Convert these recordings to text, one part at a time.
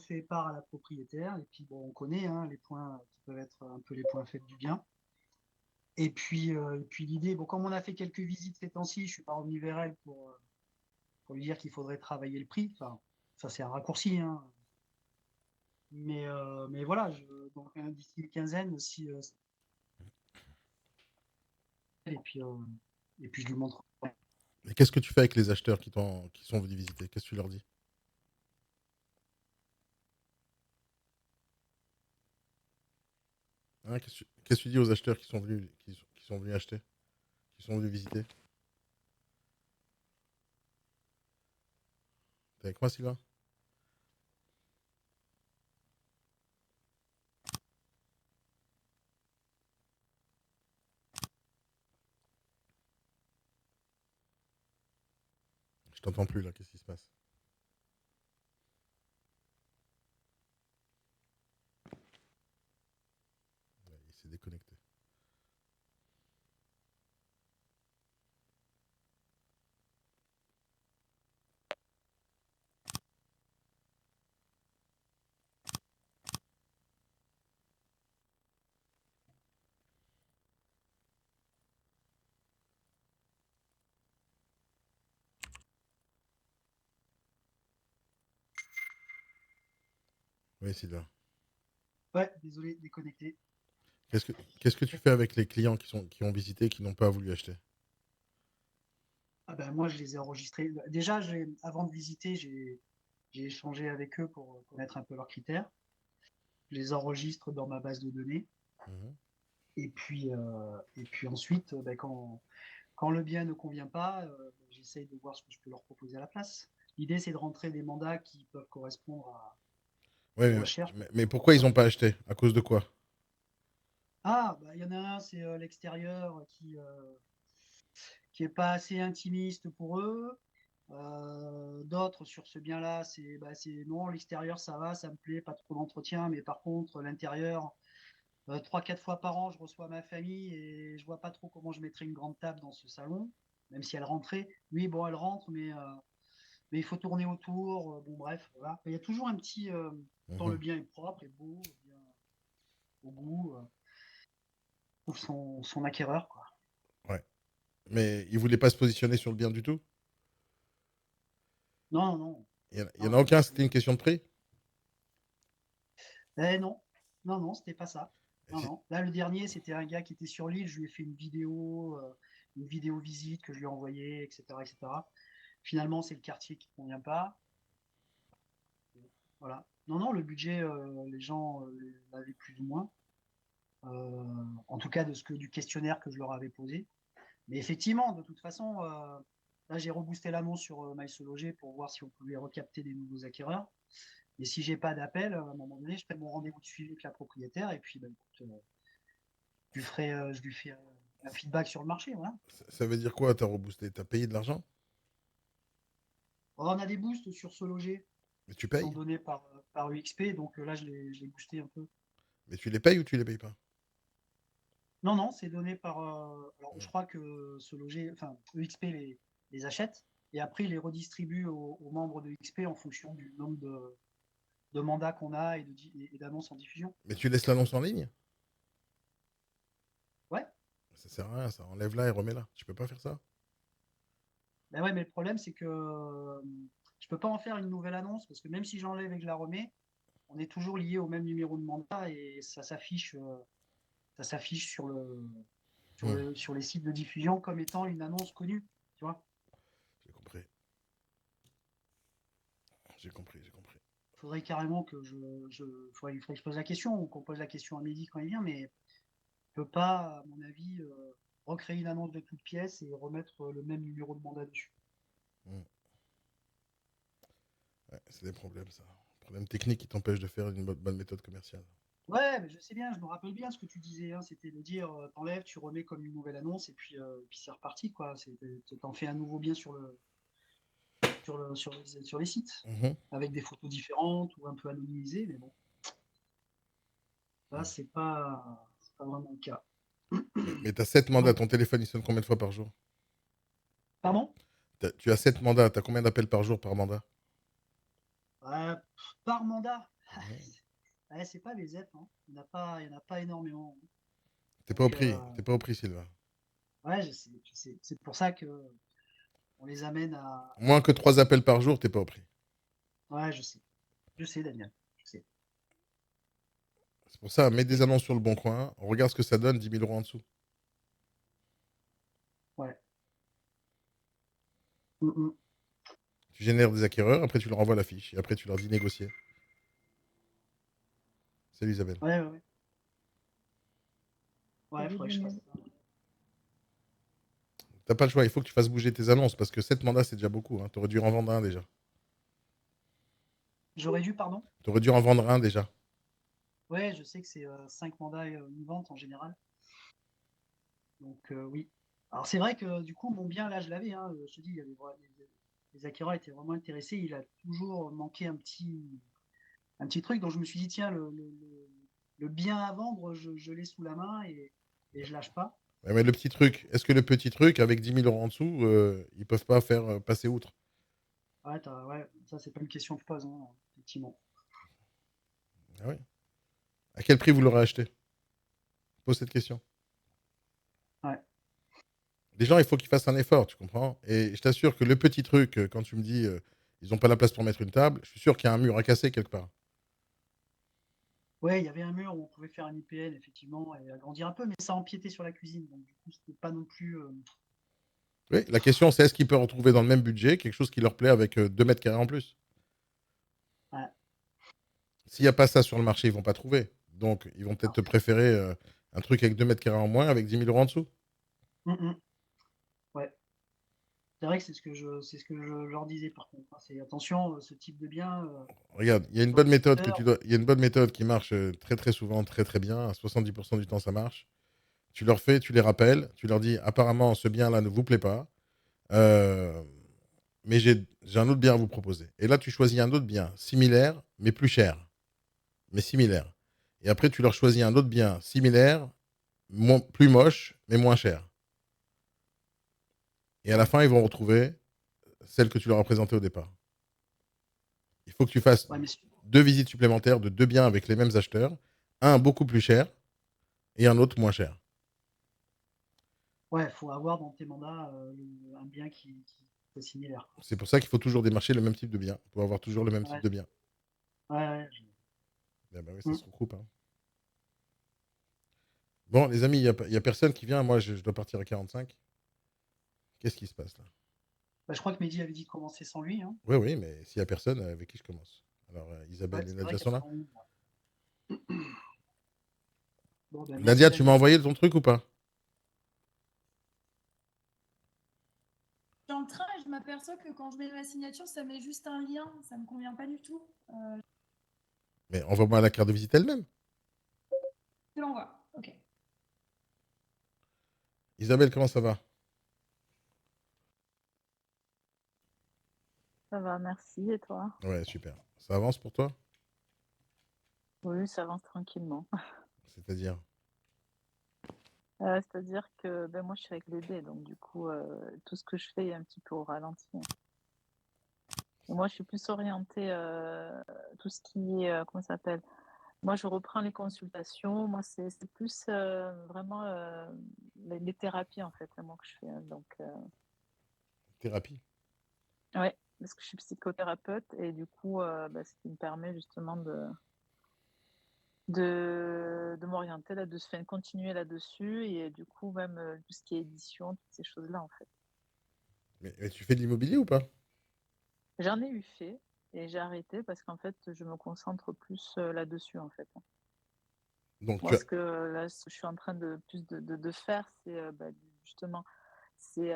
fait part à la propriétaire. Et puis, bon, on connaît les points qui peuvent être un peu les points faibles du bien. Et puis l'idée, bon, comme on a fait quelques visites ces temps-ci, je suis pas revenu vers elle pour lui dire qu'il faudrait travailler le prix. Enfin, ça, c'est un raccourci, hein. Mais voilà, donc d'ici une quinzaine, si, et puis, euh, et puis je lui montre. Et qu'est-ce que tu fais avec les acheteurs qui sont venus visiter? Qu'est-ce que tu leur dis? Hein, qu'est-ce que tu dis aux acheteurs qui sont venus acheter, qui sont venus visiter? T'es avec moi, Sylvain? Je t'entends plus là, qu'est-ce qui se passe? Ouais, il s'est déconnecté. Oui, Sylvain. Ouais, désolé, déconnecté. Qu'est-ce que, qu'est-ce que tu fais avec les clients qui ont visité, qui n'ont pas voulu acheter? Ah ben, moi, je les ai enregistrés. Déjà, avant de visiter, j'ai échangé avec eux pour connaître un peu leurs critères. Je les enregistre dans ma base de données. Mhm. Et puis ensuite, ben, quand le bien ne convient pas, j'essaye de voir ce que je peux leur proposer à la place. L'idée, c'est de rentrer des mandats qui peuvent correspondre Ouais, aux recherches. mais pourquoi ils n'ont pas acheté? À cause de quoi? Ah, bah, il y en a un, c'est l'extérieur qui est pas assez intimiste pour eux. D'autres sur ce bien-là, c'est non, l'extérieur ça va, ça me plaît, pas trop d'entretien, mais par contre l'intérieur, 3-4 fois par an, je reçois ma famille et je vois pas trop comment je mettrais une grande table dans ce salon, même si elle rentrait. Oui, bon, elle rentre, mais il faut tourner autour. Bon, bref, voilà. Il y a toujours un petit, quand le Mhm. bien est propre et beau, bien au goût, trouve son acquéreur, quoi. Ouais. Mais ils voulaient pas se positionner sur le bien du tout? Non, non, Il y en non, a non, aucun, c'était une question de prix? non, non, non, c'était pas ça. Et Non, si- non. Là, le dernier, c'était un gars qui était sur l'île. Je lui ai fait une vidéo visite que je lui ai envoyée, etc., etc. Finalement, c'est le quartier qui ne convient pas. Voilà. Non, non, le budget, les gens l'avaient plus ou moins. En tout cas, du questionnaire que je leur avais posé. Mais effectivement, de toute façon, là, j'ai reboosté l'annonce sur MySologer pour voir si on pouvait recapter des nouveaux acquéreurs. Et si j'ai pas d'appel, à un moment donné, je fais mon rendez-vous de suivi avec la propriétaire et puis, ben, écoute, je lui fais un feedback sur le marché. Voilà. Ça veut dire quoi, t'as reboosté? T'as payé de l'argent? On a des boosts sur ce loger Mais tu qui sont payes? donnés par UXP, donc là, je l'ai boosté un peu. Mais tu les payes ou tu les payes pas? Non, non, c'est donné par. Alors, je Hmm. crois que ce loger, enfin, UXP les achète et après, il les redistribue aux membres de UXP en fonction du nombre de mandats qu'on a et d'annonces en diffusion. Mais tu laisses l'annonce en ligne? Ouais, Ça sert à rien, ça. Enlève-la et remets-la. Tu peux pas faire ça? ben ouais, mais le problème, c'est que je peux pas en faire une nouvelle annonce parce que même si j'enlève et que je la remets, on est toujours lié au même numéro de mandat et ça s'affiche Hmm. sur les sites de diffusion comme étant une annonce connue. Tu vois, J'ai compris. J'ai compris, j'ai compris. il faudrait carrément il faudrait que je pose la question ou qu'on pose la question à Mehdi quand il vient, mais je peux pas, à mon avis, recréer une annonce de toute pièce et remettre le même numéro de mandat dessus. Hmm. Ouais, c'est des problèmes, ça. Problème technique qui t'empêche de faire une bonne méthode commerciale. Ouais, mais je sais bien, je me rappelle bien ce que tu disais, hein, c'était de dire t'enlèves, tu remets comme une nouvelle annonce et puis c'est reparti, quoi. T'en fais un nouveau bien sur les sites, Mhm. avec des photos différentes ou un peu anonymisées, mais bon, là, Hmm. c'est pas vraiment le cas. Mais tu as 7 mandats. Donc, Ton téléphone, il sonne combien de fois par jour? pardon? Tu as 7 mandats. Tu as combien d'appels par jour par mandat? Euh, Par mandat. Ouais, c'est pas les ZEP, hein. Il y en a pas énormément. T'es pas au Donc, prix. T'es pas au prix, Sylvain. ouais, je sais, je sais. C'est pour ça que on les amène à Moins que 3 appels par jour, t'es pas au prix. Ouais, je sais, Daniel, je sais. C'est pour ça, mets des Et annonces sur le bon coin. On regarde ce que ça donne, 10 000 € en dessous. ouais. Mm, mm. Tu génères des acquéreurs, après tu leur envoies la fiche. Et après tu leur dis négocier. Salut Isabelle. Ouais, ouais, ouais. Ouais, Salut faudrait que je fasse Daniel. ça. T'as pas le choix, il faut que tu fasses bouger tes annonces parce que 7 mandats, c'est déjà beaucoup. Hein. T'aurais dû en vendre un déjà. J'aurais dû, pardon? T'aurais dû en vendre un déjà. Ouais, je sais que c'est 5 mandats une vente en général. Donc oui. Alors c'est vrai que du coup, mon bien, là, je l'avais. Hein, je te dis, les acquéreurs étaient vraiment intéressés. Il a toujours manqué un petit truc. Donc je me suis dit, tiens, le bien à vendre, je l'ai sous la main et je lâche pas. Ouais, mais le petit truc, est-ce que le petit truc, avec 10 000 € en dessous, ils peuvent pas faire passer outre? Ouais, ouais, ça, c'est pas une question que je pose, hein, effectivement. Ah ouais. À quel prix vous l'aurez acheté? Pose cette question. Ouais, Les gens, il faut qu'ils fassent un effort, tu comprends? Et je t'assure que le petit truc, quand tu me dis ils n'ont pas la place pour mettre une table, je suis sûr qu'il y a un mur à casser quelque part. ouais, il y avait un mur où on pouvait faire un IPN, effectivement, et agrandir un peu, mais ça empiétait sur la cuisine. Donc du coup, c'était pas non plus. Oui, la question, c'est est-ce qu'ils peuvent retrouver dans le même budget quelque chose qui leur plaît avec 2 mètres carrés en plus? Ouais. S'il n'y a pas ça sur le marché, ils vont pas trouver. Donc, ils vont peut-être te préférer un truc avec 2 mètres carrés en moins avec 10 000 € en dessous. Mm, mm. Ouais. C'est vrai que c'est ce que je leur disais par contre, hein. C'est attention, ce type de bien, Regarde, il y a une sur bonne le méthode que secteur. tu dois. Il y a une bonne méthode qui marche très très souvent, très très bien. À 70% du temps, ça marche. Tu leur fais, tu les rappelles, tu leur dis apparemment ce bien-là ne vous plaît pas, euh, mais j'ai un autre bien à vous proposer. Et là, tu choisis un autre bien similaire, mais plus cher, mais similaire. Et après, tu leur choisis un autre bien similaire, plus moche, mais moins cher. Et à la Ouais. fin, ils vont retrouver celle que tu leur as présentée au départ. Il faut que tu fasses Ouais, mais 2 visites supplémentaires de 2 biens avec les mêmes acheteurs, un beaucoup plus cher et un autre moins cher. ouais, faut avoir dans tes mandats un bien qui soit similaire, quoi. C'est pour ça qu'il faut toujours démarcher le même type de bien, pour avoir toujours le même type Ouais, de bien. ouais, ouais, Eh ben oui, ça Mm. se recoupe. Hein. Bon, les amis, il y a personne qui vient. Moi, je dois partir à 45. Qu'est-ce qui se passe là? Bah, je crois que Mehdi avait dit de commencer sans lui, hein. Oui, oui, mais s'il n'y a personne, avec qui je commence? Alors, Ouais, Isabelle et c'est vrai Nadia qu'il y sont a là. pas de Bon, ben, merci Nadia, tu m'as Daniel. envoyé ton truc ou pas? Dans le train et je m'aperçois que quand je mets ma signature, ça met juste un lien. Ça me convient pas du tout. Mais envoie-moi la carte de visite elle-même. Je te l'envoie. Ok. Isabelle, comment ça va? Ça va, merci. Et toi? Ouais, super. Ça avance pour toi? Oui, ça avance tranquillement. C'est-à-dire? C'est-à-dire que ben, moi, je suis avec le dé, donc du coup, tout ce que je fais est un petit peu au ralenti. Et moi, je suis plus orientée tout ce qui est, comment ça s'appelle? Moi, je reprends les consultations. Moi, c'est plus vraiment les thérapies, en fait, moi, que je fais. Hein. Donc, Thérapie. ouais, parce que je suis psychothérapeute et du coup, ben, ce qui me permet justement de m'orienter là-dessus, enfin, de continuer là-dessus et du coup, même tout ce qui est édition, toutes ces choses-là, en fait. Mais tu fais de l'immobilier ou pas? J'en ai eu fait et j'ai arrêté parce qu'en fait, je me concentre plus là-dessus, en fait. Donc, tu Moi, as. ce que là, ce que je suis en train de plus de faire, c'est bah, justement, c'est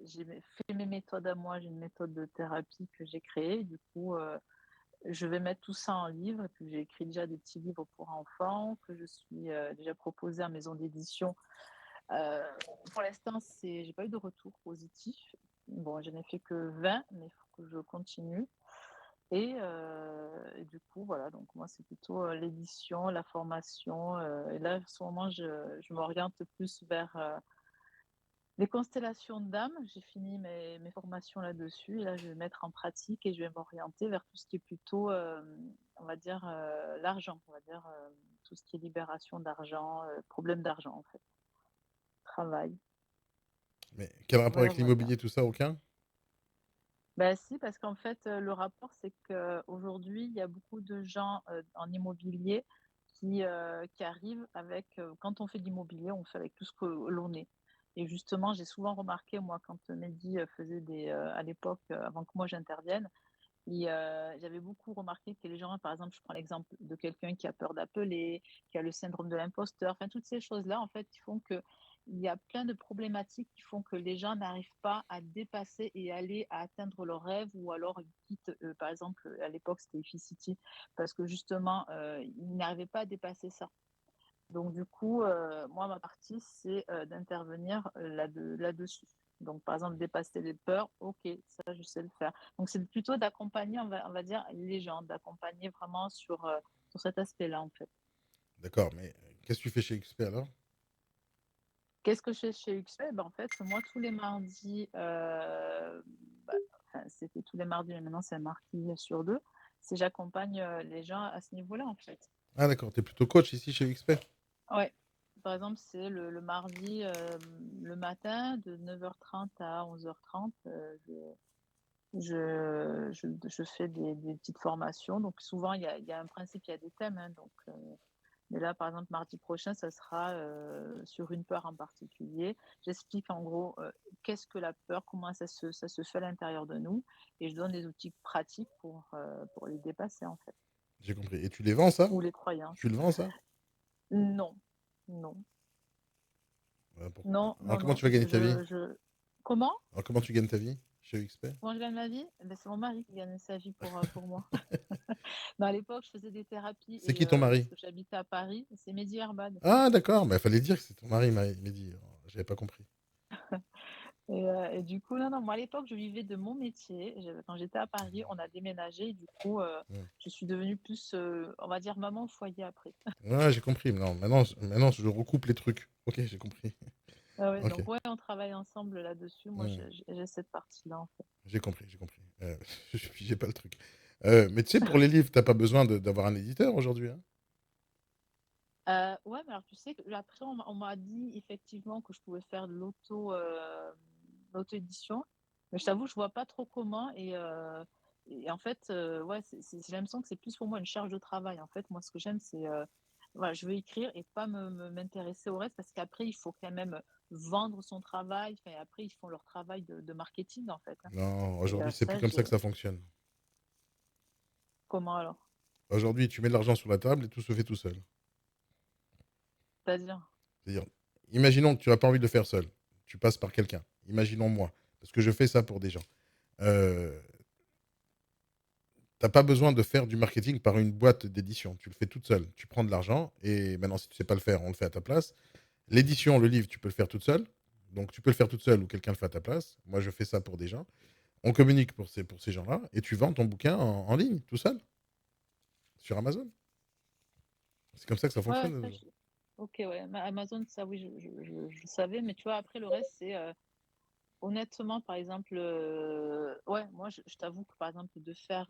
j'ai fait mes méthodes à moi. J'ai une méthode de thérapie que j'ai créée. Du coup, je vais mettre tout ça en livre. Et puis, j'ai écrit déjà des petits livres pour enfants que je suis déjà proposé en maison d'édition. Pour l'instant, j'ai pas eu de retour positif. Bon, je n'ai fait que 20, mais il faut que je continue. Et du coup, voilà, donc moi, c'est plutôt l'édition, la formation. Et là, en ce moment, je m'oriente plus vers les constellations d'âme. J'ai fini mes formations là-dessus. Et là, je vais mettre en pratique et je vais m'orienter vers tout ce qui est plutôt on va dire, l'argent, on va dire, tout ce qui est libération d'argent, problème d'argent, en fait. Travail, Mais quel rapport voilà, avec voilà. l'immobilier, tout ça? Aucun? Bah si, parce qu'en fait, le rapport, c'est qu'aujourd'hui, il y a beaucoup de gens, en immobilier qui arrivent avec, quand on fait de l'immobilier, on fait avec tout ce que l'on est. Et justement, j'ai souvent remarqué, moi, quand Mehdi, faisait à l'époque, avant que moi j'intervienne, j'avais beaucoup remarqué que les gens, par exemple, je prends l'exemple de quelqu'un qui a peur d'appeler, qui a le syndrome de l'imposteur, enfin toutes ces choses-là, en fait, qui font que il y a plein de problématiques qui font que les gens n'arrivent pas à dépasser et aller à atteindre leurs rêves ou alors ils quittent, par exemple, à l'époque, c'était Efficity, parce que justement, ils n'arrivaient pas à dépasser ça. Donc du coup, moi, ma partie, c'est, d'intervenir, là-dessus. Donc par exemple, dépasser les peurs, OK, ça, je sais le faire. Donc c'est plutôt d'accompagner, on va dire, les gens, d'accompagner vraiment sur cet aspect-là, en fait. D'accord, mais qu'est-ce que tu fais chez XP alors? Qu'est-ce que je fais chez UXP? En fait, moi, tous les mardis, bah, enfin, c'était tous les mardis, mais maintenant c'est un mardi sur 2, c'est j'accompagne, les gens à ce niveau-là, en fait. Ah d'accord, t'es plutôt coach ici chez XP? Ouais. Par exemple, c'est le mardi, le matin de 9h30 à 11h30, je fais des petites formations. Donc souvent, il y a un principe, il y a des thèmes, hein, donc mais là, par exemple, mardi prochain, ça sera, sur une peur en particulier. J'explique en gros, qu'est-ce que la peur, comment ça se fait à l'intérieur de nous et je donne des outils pratiques pour les dépasser, en fait, J'ai compris. Et tu les vends ça? ou les croyances. Tu le vends ça? Non, non, Pourquoi pas? non, Alors non, comment non, tu vas gagner ta vie? comment? Alors comment tu gagnes ta vie chez XP? Comment je gagne ma vie? Eh ben, c'est mon mari qui gagne sa vie pour moi. Mais à l'époque, je faisais des thérapies C'est et qui ton parce mari? que j'habitais à Paris, c'est Mehdi Herbad. Ah d'accord, bah fallait dire que c'est ton mari, m'a dit. J'avais pas compris. Et du coup, non, non, moi à l'époque, je vivais de mon métier. Quand j'étais à Paris, on a déménagé et du coup, Hmm. je suis devenue plus, on va dire, maman au foyer après. Ouais, j'ai compris. Non, maintenant, je recoupe les trucs. Ok, j'ai compris. Ah ouais, Ok. donc ouais, on travaille ensemble là-dessus. Moi, Hmm. j'ai cette partie-là en fait. J'ai compris, j'ai compris. J'ai pas le truc. Mais tu sais, pour les livres, t'as pas besoin d'avoir un éditeur aujourd'hui, hein? Ouais, mais alors tu sais que après, on m'a dit effectivement que je pouvais faire de l'auto-édition, mais je t'avoue, je vois pas trop comment. Et en fait, ouais, j'ai l'impression que c'est plus pour moi une charge de travail. En fait, moi, ce que j'aime, c'est voilà, je veux écrire et pas m'intéresser au reste parce qu'après, il faut quand même vendre son travail. Enfin, après, ils font leur travail de marketing, en fait, hein. Non, Et aujourd'hui, c'est plus ça, comme ça que ça fonctionne. comment alors? Aujourd'hui, tu mets de l'argent sur la table et tout se fait tout seul. C'est-à-dire? C'est-à-dire, imaginons que tu n'as pas envie de le faire seul. Tu passes par quelqu'un. Imaginons moi, parce que je fais ça pour des gens. Euh, T'as pas besoin de faire du marketing par une boîte d'édition. Tu le fais toute seule. Tu prends de l'argent et maintenant, si tu sais pas le faire, on le fait à ta place. L'édition, le livre, tu peux le faire toute seule. Donc, tu peux le faire toute seule ou quelqu'un le fait à ta place. Moi, je fais ça pour des gens. On communique pour ces gens-là et tu vends ton bouquin en ligne, tout seul, sur Amazon. C'est comme ça que ça Ouais, fonctionne de nos ça, jours. ok, ouais. Amazon, ça, oui, je savais, mais tu vois, après, le reste, c'est honnêtement, par exemple, ouais, moi, je t'avoue que par exemple, de faire,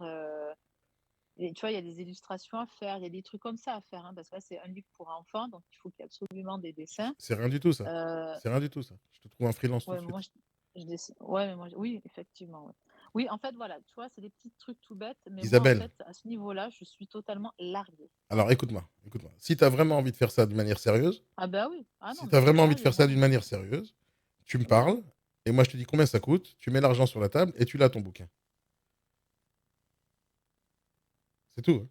tu vois, il y a des illustrations à faire, il y a des trucs comme ça à faire, hein, parce que là, c'est un livre pour enfants, donc il faut qu'il y ait absolument des dessins. C'est rien du tout, ça. Euh, C'est rien du tout, ça. Je te trouve un freelance tout de ouais, moi, suite. je dessine. Ouais, mais moi, oui, effectivement. Ouais. Oui, en fait, voilà, tu vois, c'est des petits trucs tout bêtes, mais moi, en Isabelle, fait, à ce niveau-là, je suis totalement larguée. alors écoute-moi, écoute-moi. Si tu as vraiment envie de faire ça d'une manière sérieuse, Ah, bah oui. Ah non, si tu mais as c'est vraiment envie de faire ça carrément. d'une manière sérieuse, tu me Ouais. parles et moi je te dis combien ça coûte, tu mets l'argent sur la table et tu l'as ton bouquin. C'est tout, hein.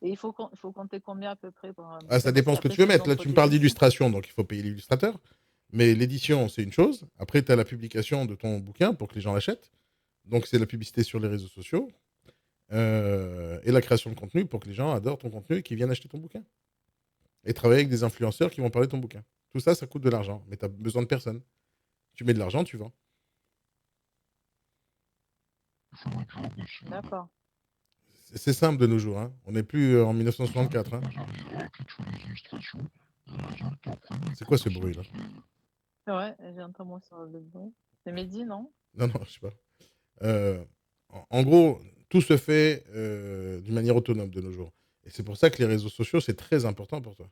Et il faut compter combien à peu près pour un Ah, ça bouquin? Parce dépend ce que qu'après, tu veux c'est mettre. selon le Là, tu me parles projet d'édition. d'illustration, donc il faut payer l'illustrateur. Mais l'édition, c'est une chose. Après, tu as la publication de ton bouquin pour que les gens l'achètent. Donc, c'est la publicité sur les réseaux sociaux. Et la création de contenu pour que les gens adorent ton contenu et qu'ils viennent acheter ton bouquin. Et travailler avec des influenceurs qui vont parler de ton bouquin. Tout ça, ça coûte de l'argent. Mais tu as besoin de personne. Tu mets de l'argent, tu vends. D'accord. C'est simple de nos jours, hein. On n'est plus en 1964, hein. C'est quoi ce bruit là? Ouais, j'entends moi sur le bruit. C'est Mehdi, non? Non, non, je sais pas. En gros, tout se fait d'une manière autonome de nos jours. Et c'est pour ça que les réseaux sociaux, c'est très important pour toi.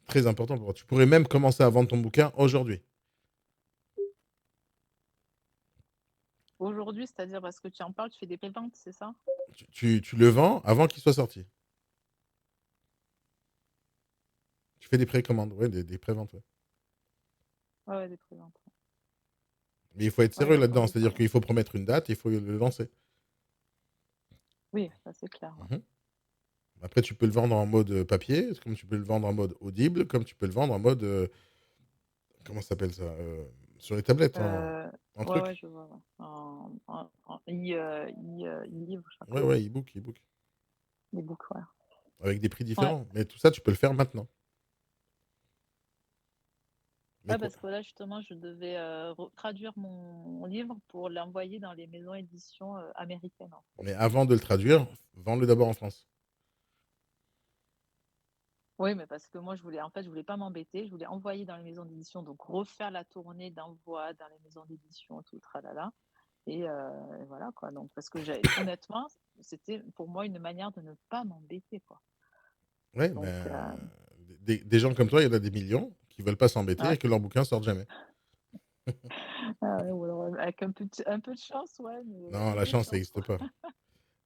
Très important pour toi. Tu pourrais même commencer à vendre ton bouquin aujourd'hui. Aujourd'hui, c'est-à-dire parce que tu en parles, tu fais des préventes, c'est ça? Tu le vends avant qu'il soit sorti. Tu fais des précommandes, ouais, des préventes. Ouais. Ouais, des préventes. Mais il faut être Ouais, sérieux d'accord, là-dedans. oui, C'est-à-dire qu'il faut promettre une date et il faut le lancer. oui, ça c'est clair. Ouais. Mhm. Après, tu peux le vendre en mode papier, comme tu peux le vendre en mode audible, comme tu peux le vendre en mode. Comment ça s'appelle ça sur les tablettes, en Ouais, ouais, truc. je vois. Ouais. En e-livre, je sais pas Ouais, comment on ouais, dit. e-book, e-book. E-book, ouais. Avec des prix Ouais. différents. Mais tout ça, tu peux le faire maintenant. Mais Ouais, quoi parce que là, justement, je devais traduire mon livre pour l'envoyer dans les maisons éditions américaines, en fait. Mais avant de le traduire, vends-le d'abord en France. Oui, mais parce que moi, je voulais pas m'embêter, je voulais envoyer dans les maisons d'édition, donc refaire la tournée d'envoi dans les maisons d'édition, tout le tralala. Et voilà, quoi. Donc, parce que honnêtement, c'était pour moi une manière de ne pas m'embêter, quoi. Ouais, Donc, mais des gens comme toi, il y en a des millions qui veulent pas s'embêter ouais. et que leurs bouquins sortent jamais. Ah ouais, ou alors, avec un peu de chance, ouais, mais Non, un la peu de chance, ça chance, n'existe quoi. pas.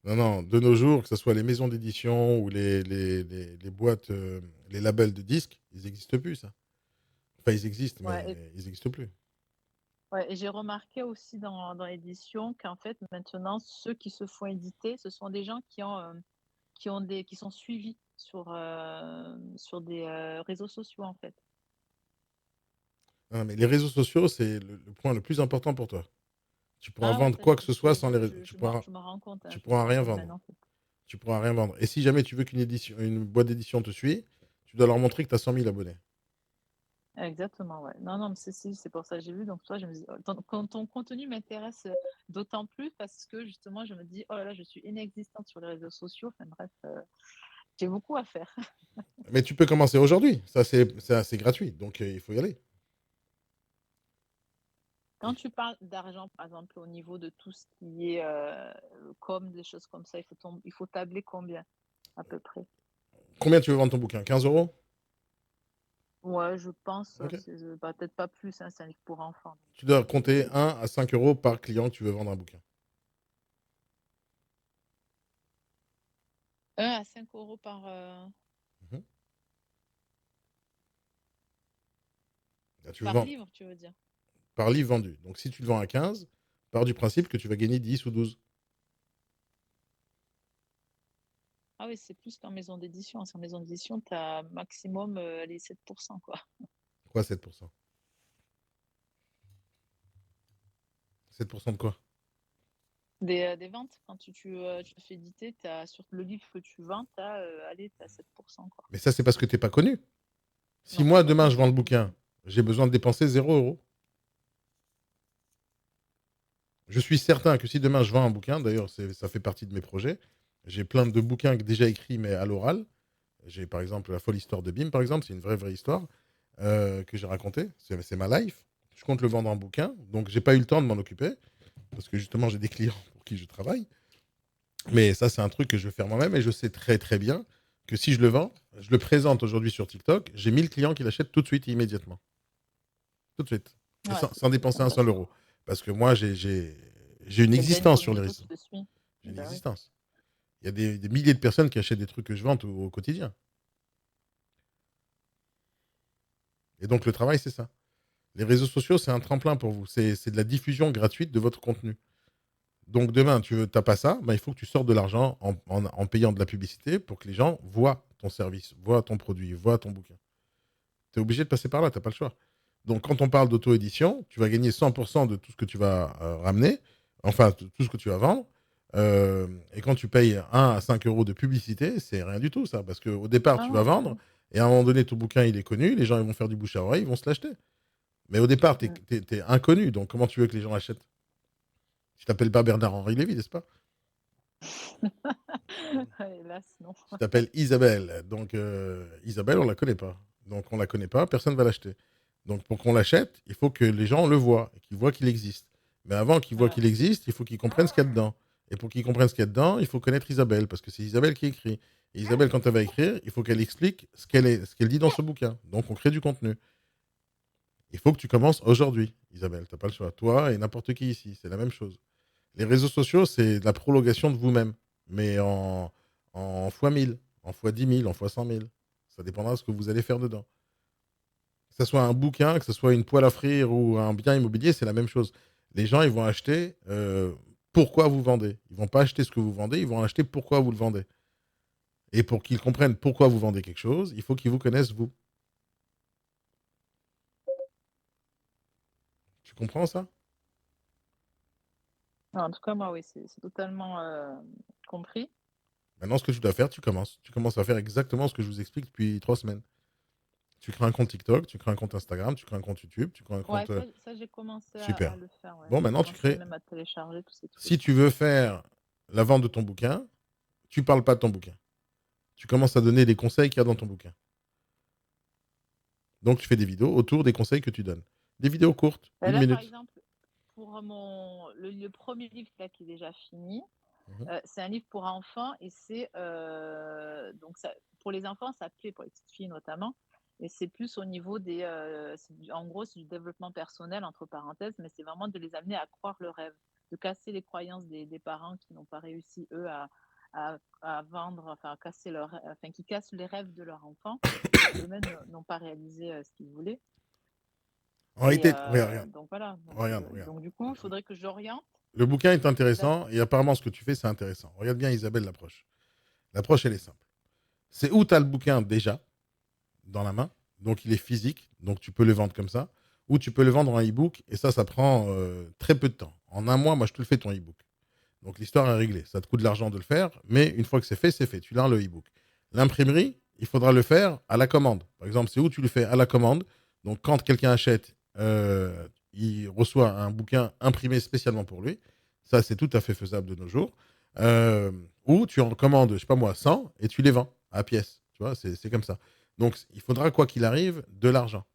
Non, non, de nos jours, que ce soit les maisons d'édition ou les boîtes, les labels de disques, ils n'existent plus, ça. Enfin, ils existent, Ouais, mais ils n'existent plus. ouais, et j'ai remarqué aussi dans l'édition qu'en fait, maintenant, ceux qui se font éditer, ce sont des gens qui sont suivis sur des réseaux sociaux, en fait. Non, mais les réseaux sociaux, c'est le point le plus important pour toi. Tu pourras Ah ouais, vendre ça, quoi que ce soit sans les réseaux. je me rends compte, hein, Tu je me pourras rends rien compte vendre. maintenant. En fait. Tu pourras rien vendre. Et si jamais tu veux une boîte d'édition te suit, tu dois leur montrer que tu as 100 000 abonnés. Exactement, ouais. Non, non, mais c'est pour ça que j'ai vu. Donc, toi, je me dis, quand ton contenu m'intéresse d'autant plus parce que justement, je me dis, oh là là, je suis inexistante sur les réseaux sociaux. Enfin bref, j'ai beaucoup à faire. Mais tu peux commencer aujourd'hui. Ça, c'est assez gratuit. Donc, il faut y aller. Quand tu parles d'argent, par exemple, au niveau de tout ce qui est comme des choses comme ça, il faut tabler combien à peu près? Combien tu veux vendre ton bouquin? 15 €? Ouais, je pense, Ok. peut-être pas plus, hein, c'est un livre pour enfants. Tu dois compter 1 à 5 € par client que tu veux vendre un bouquin. 1 à 5 euros Mhm. Là, tu veux par vendre livre, tu veux dire? par livre vendu. Donc, si tu le vends à 15, pars du principe que tu vas gagner 10 ou 12. Ah oui, c'est plus qu'en maison d'édition. En maison d'édition, tu as maximum les 7%, quoi. Quoi, 7%? 7% de quoi? Des ventes, quand tu te fais éditer, sur le livre que tu vends, tu as, allez, t'as 7%, quoi. Mais ça, c'est parce que tu n'es pas connu. Si Non, je suis moi, pas demain, je connue. vends le bouquin, j'ai besoin de dépenser 0 €. Je suis certain que si demain je vends un bouquin, d'ailleurs, ça fait partie de mes projets, j'ai plein de bouquins déjà écrits, mais à l'oral. J'ai par exemple La folle histoire de Bim, par exemple, c'est une vraie histoire que j'ai racontée. C'est ma life. Je compte le vendre en bouquin, donc j'ai pas eu le temps de m'en occuper parce que justement j'ai des clients pour qui je travaille. Mais ça, c'est un truc que je vais faire moi-même et je sais très bien que si je le vends, je le présente aujourd'hui sur TikTok, j'ai 1000 clients qui l'achètent tout de suite et immédiatement. Tout de suite. Et Ouais, sans dépenser ça, un seul se euro. voit. Parce que moi, j'ai une Il y a déjà une existence sur les communauté réseaux. qui te suit. J'ai une Bah oui. existence. Il y a des milliers de personnes qui achètent des trucs que je vends au quotidien. Et donc, le travail, c'est ça. Les réseaux sociaux, c'est un tremplin pour vous. C'est de la diffusion gratuite de votre contenu. Donc, demain, tu n'as pas ça, bah, il faut que tu sortes de l'argent en payant de la publicité pour que les gens voient ton service, voient ton produit, voient ton bouquin. Tu es obligé de passer par là, tu n'as pas le choix. Donc, quand on parle d'auto-édition, tu vas gagner 100% de tout ce que tu vas ramener, enfin, tout ce que tu vas vendre. Et quand tu payes 1 à 5 € de publicité, c'est rien du tout, ça. Parce qu'au départ, Ah tu vas non, vendre, et à un moment donné, ton bouquin, il est connu, les gens ils vont faire du bouche à oreille, ils vont se l'acheter. Mais au départ, tu es inconnu, donc comment tu veux que les gens l'achètent? Tu t'appelles pas Bernard-Henri Lévy, n'est-ce pas? hélas, non. Tu t'appelles Isabelle. Donc, Isabelle, on la connaît pas. Donc, on la connaît pas, personne va l'acheter. Donc, pour qu'on l'achète, il faut que les gens le voient, qu'ils voient qu'il existe. Mais avant qu'ils voient Ouais. qu'il existe, il faut qu'ils comprennent ce qu'il y a dedans. Et pour qu'ils comprennent ce qu'il y a dedans, il faut connaître Isabelle, parce que c'est Isabelle qui écrit. Et Isabelle, quand elle va écrire, il faut qu'elle explique ce qu'elle dit dans ce bouquin. Donc, on crée du contenu. Il faut que tu commences aujourd'hui, Isabelle. Tu n'as pas le choix. Toi et n'importe qui ici, c'est la même chose. Les réseaux sociaux, c'est la prolongation de vous-même, mais en fois 1000, en fois 10 000, en fois 100 000. Ça dépendra de ce que vous allez faire dedans. Que ce soit un bouquin, que ce soit une poêle à frire ou un bien immobilier, c'est la même chose. Les gens, ils vont acheter pourquoi vous vendez. Ils vont pas acheter ce que vous vendez, ils vont acheter pourquoi vous le vendez. Et pour qu'ils comprennent pourquoi vous vendez quelque chose, il faut qu'ils vous connaissent vous. Tu comprends ça? Non, en tout cas, moi, oui, c'est totalement compris. Maintenant, ce que tu dois faire, tu commences. Tu commences à faire exactement ce que je vous explique depuis 3 semaines. Tu crées un compte TikTok, tu crées un compte Instagram, tu crées un compte YouTube, tu crées un Ouais, compte... ça j'ai commencé Super. à le faire. Ouais. Bon, J'ai maintenant, tu commencé crées... même à télécharger tous ces Si trucs. tu veux faire la vente de ton bouquin, tu parles pas de ton bouquin. Tu commences à donner les conseils qu'il y a dans ton bouquin. Donc, tu fais des vidéos autour des conseils que tu donnes. Des vidéos courtes, une Là, par minute. exemple, pour le premier livre là, qui est déjà fini, Mhm. c'est un livre pour enfants et c'est donc ça, pour les enfants, ça plaît pour les petites filles notamment. Et c'est plus au niveau des, en gros, c'est du développement personnel entre parenthèses, mais c'est vraiment de les amener à croire le rêve, de casser les croyances des parents qui n'ont pas réussi eux à vendre, enfin à casser enfin qui cassent les rêves de leurs enfants, qui eux-mêmes n'ont pas réalisé ce qu'ils voulaient. En Et réalité, regarde. donc voilà. Regarde. Donc du coup, il faudrait que j'oriente. Le bouquin est intéressant et apparemment, ce que tu fais, c'est intéressant. Regarde bien, Isabelle, l'approche. L'approche, elle est simple. C'est où tu as le bouquin déjà dans la main, donc il est physique, donc tu peux le vendre comme ça, ou tu peux le vendre en e-book, et ça prend très peu de temps. En un mois, moi, je te le fais ton e-book. Donc l'histoire est réglée. Ça te coûte de l'argent de le faire, mais une fois que c'est fait, c'est fait. Tu l'as le e-book. L'imprimerie, il faudra le faire à la commande. Par exemple, c'est où tu le fais à la commande. Donc quand quelqu'un achète, il reçoit un bouquin imprimé spécialement pour lui. Ça, c'est tout à fait faisable de nos jours. Ou tu en commandes, je sais pas moi, 100 et tu les vends à pièce. Tu vois, c'est comme ça. Donc il faudra, quoi qu'il arrive, de l'argent.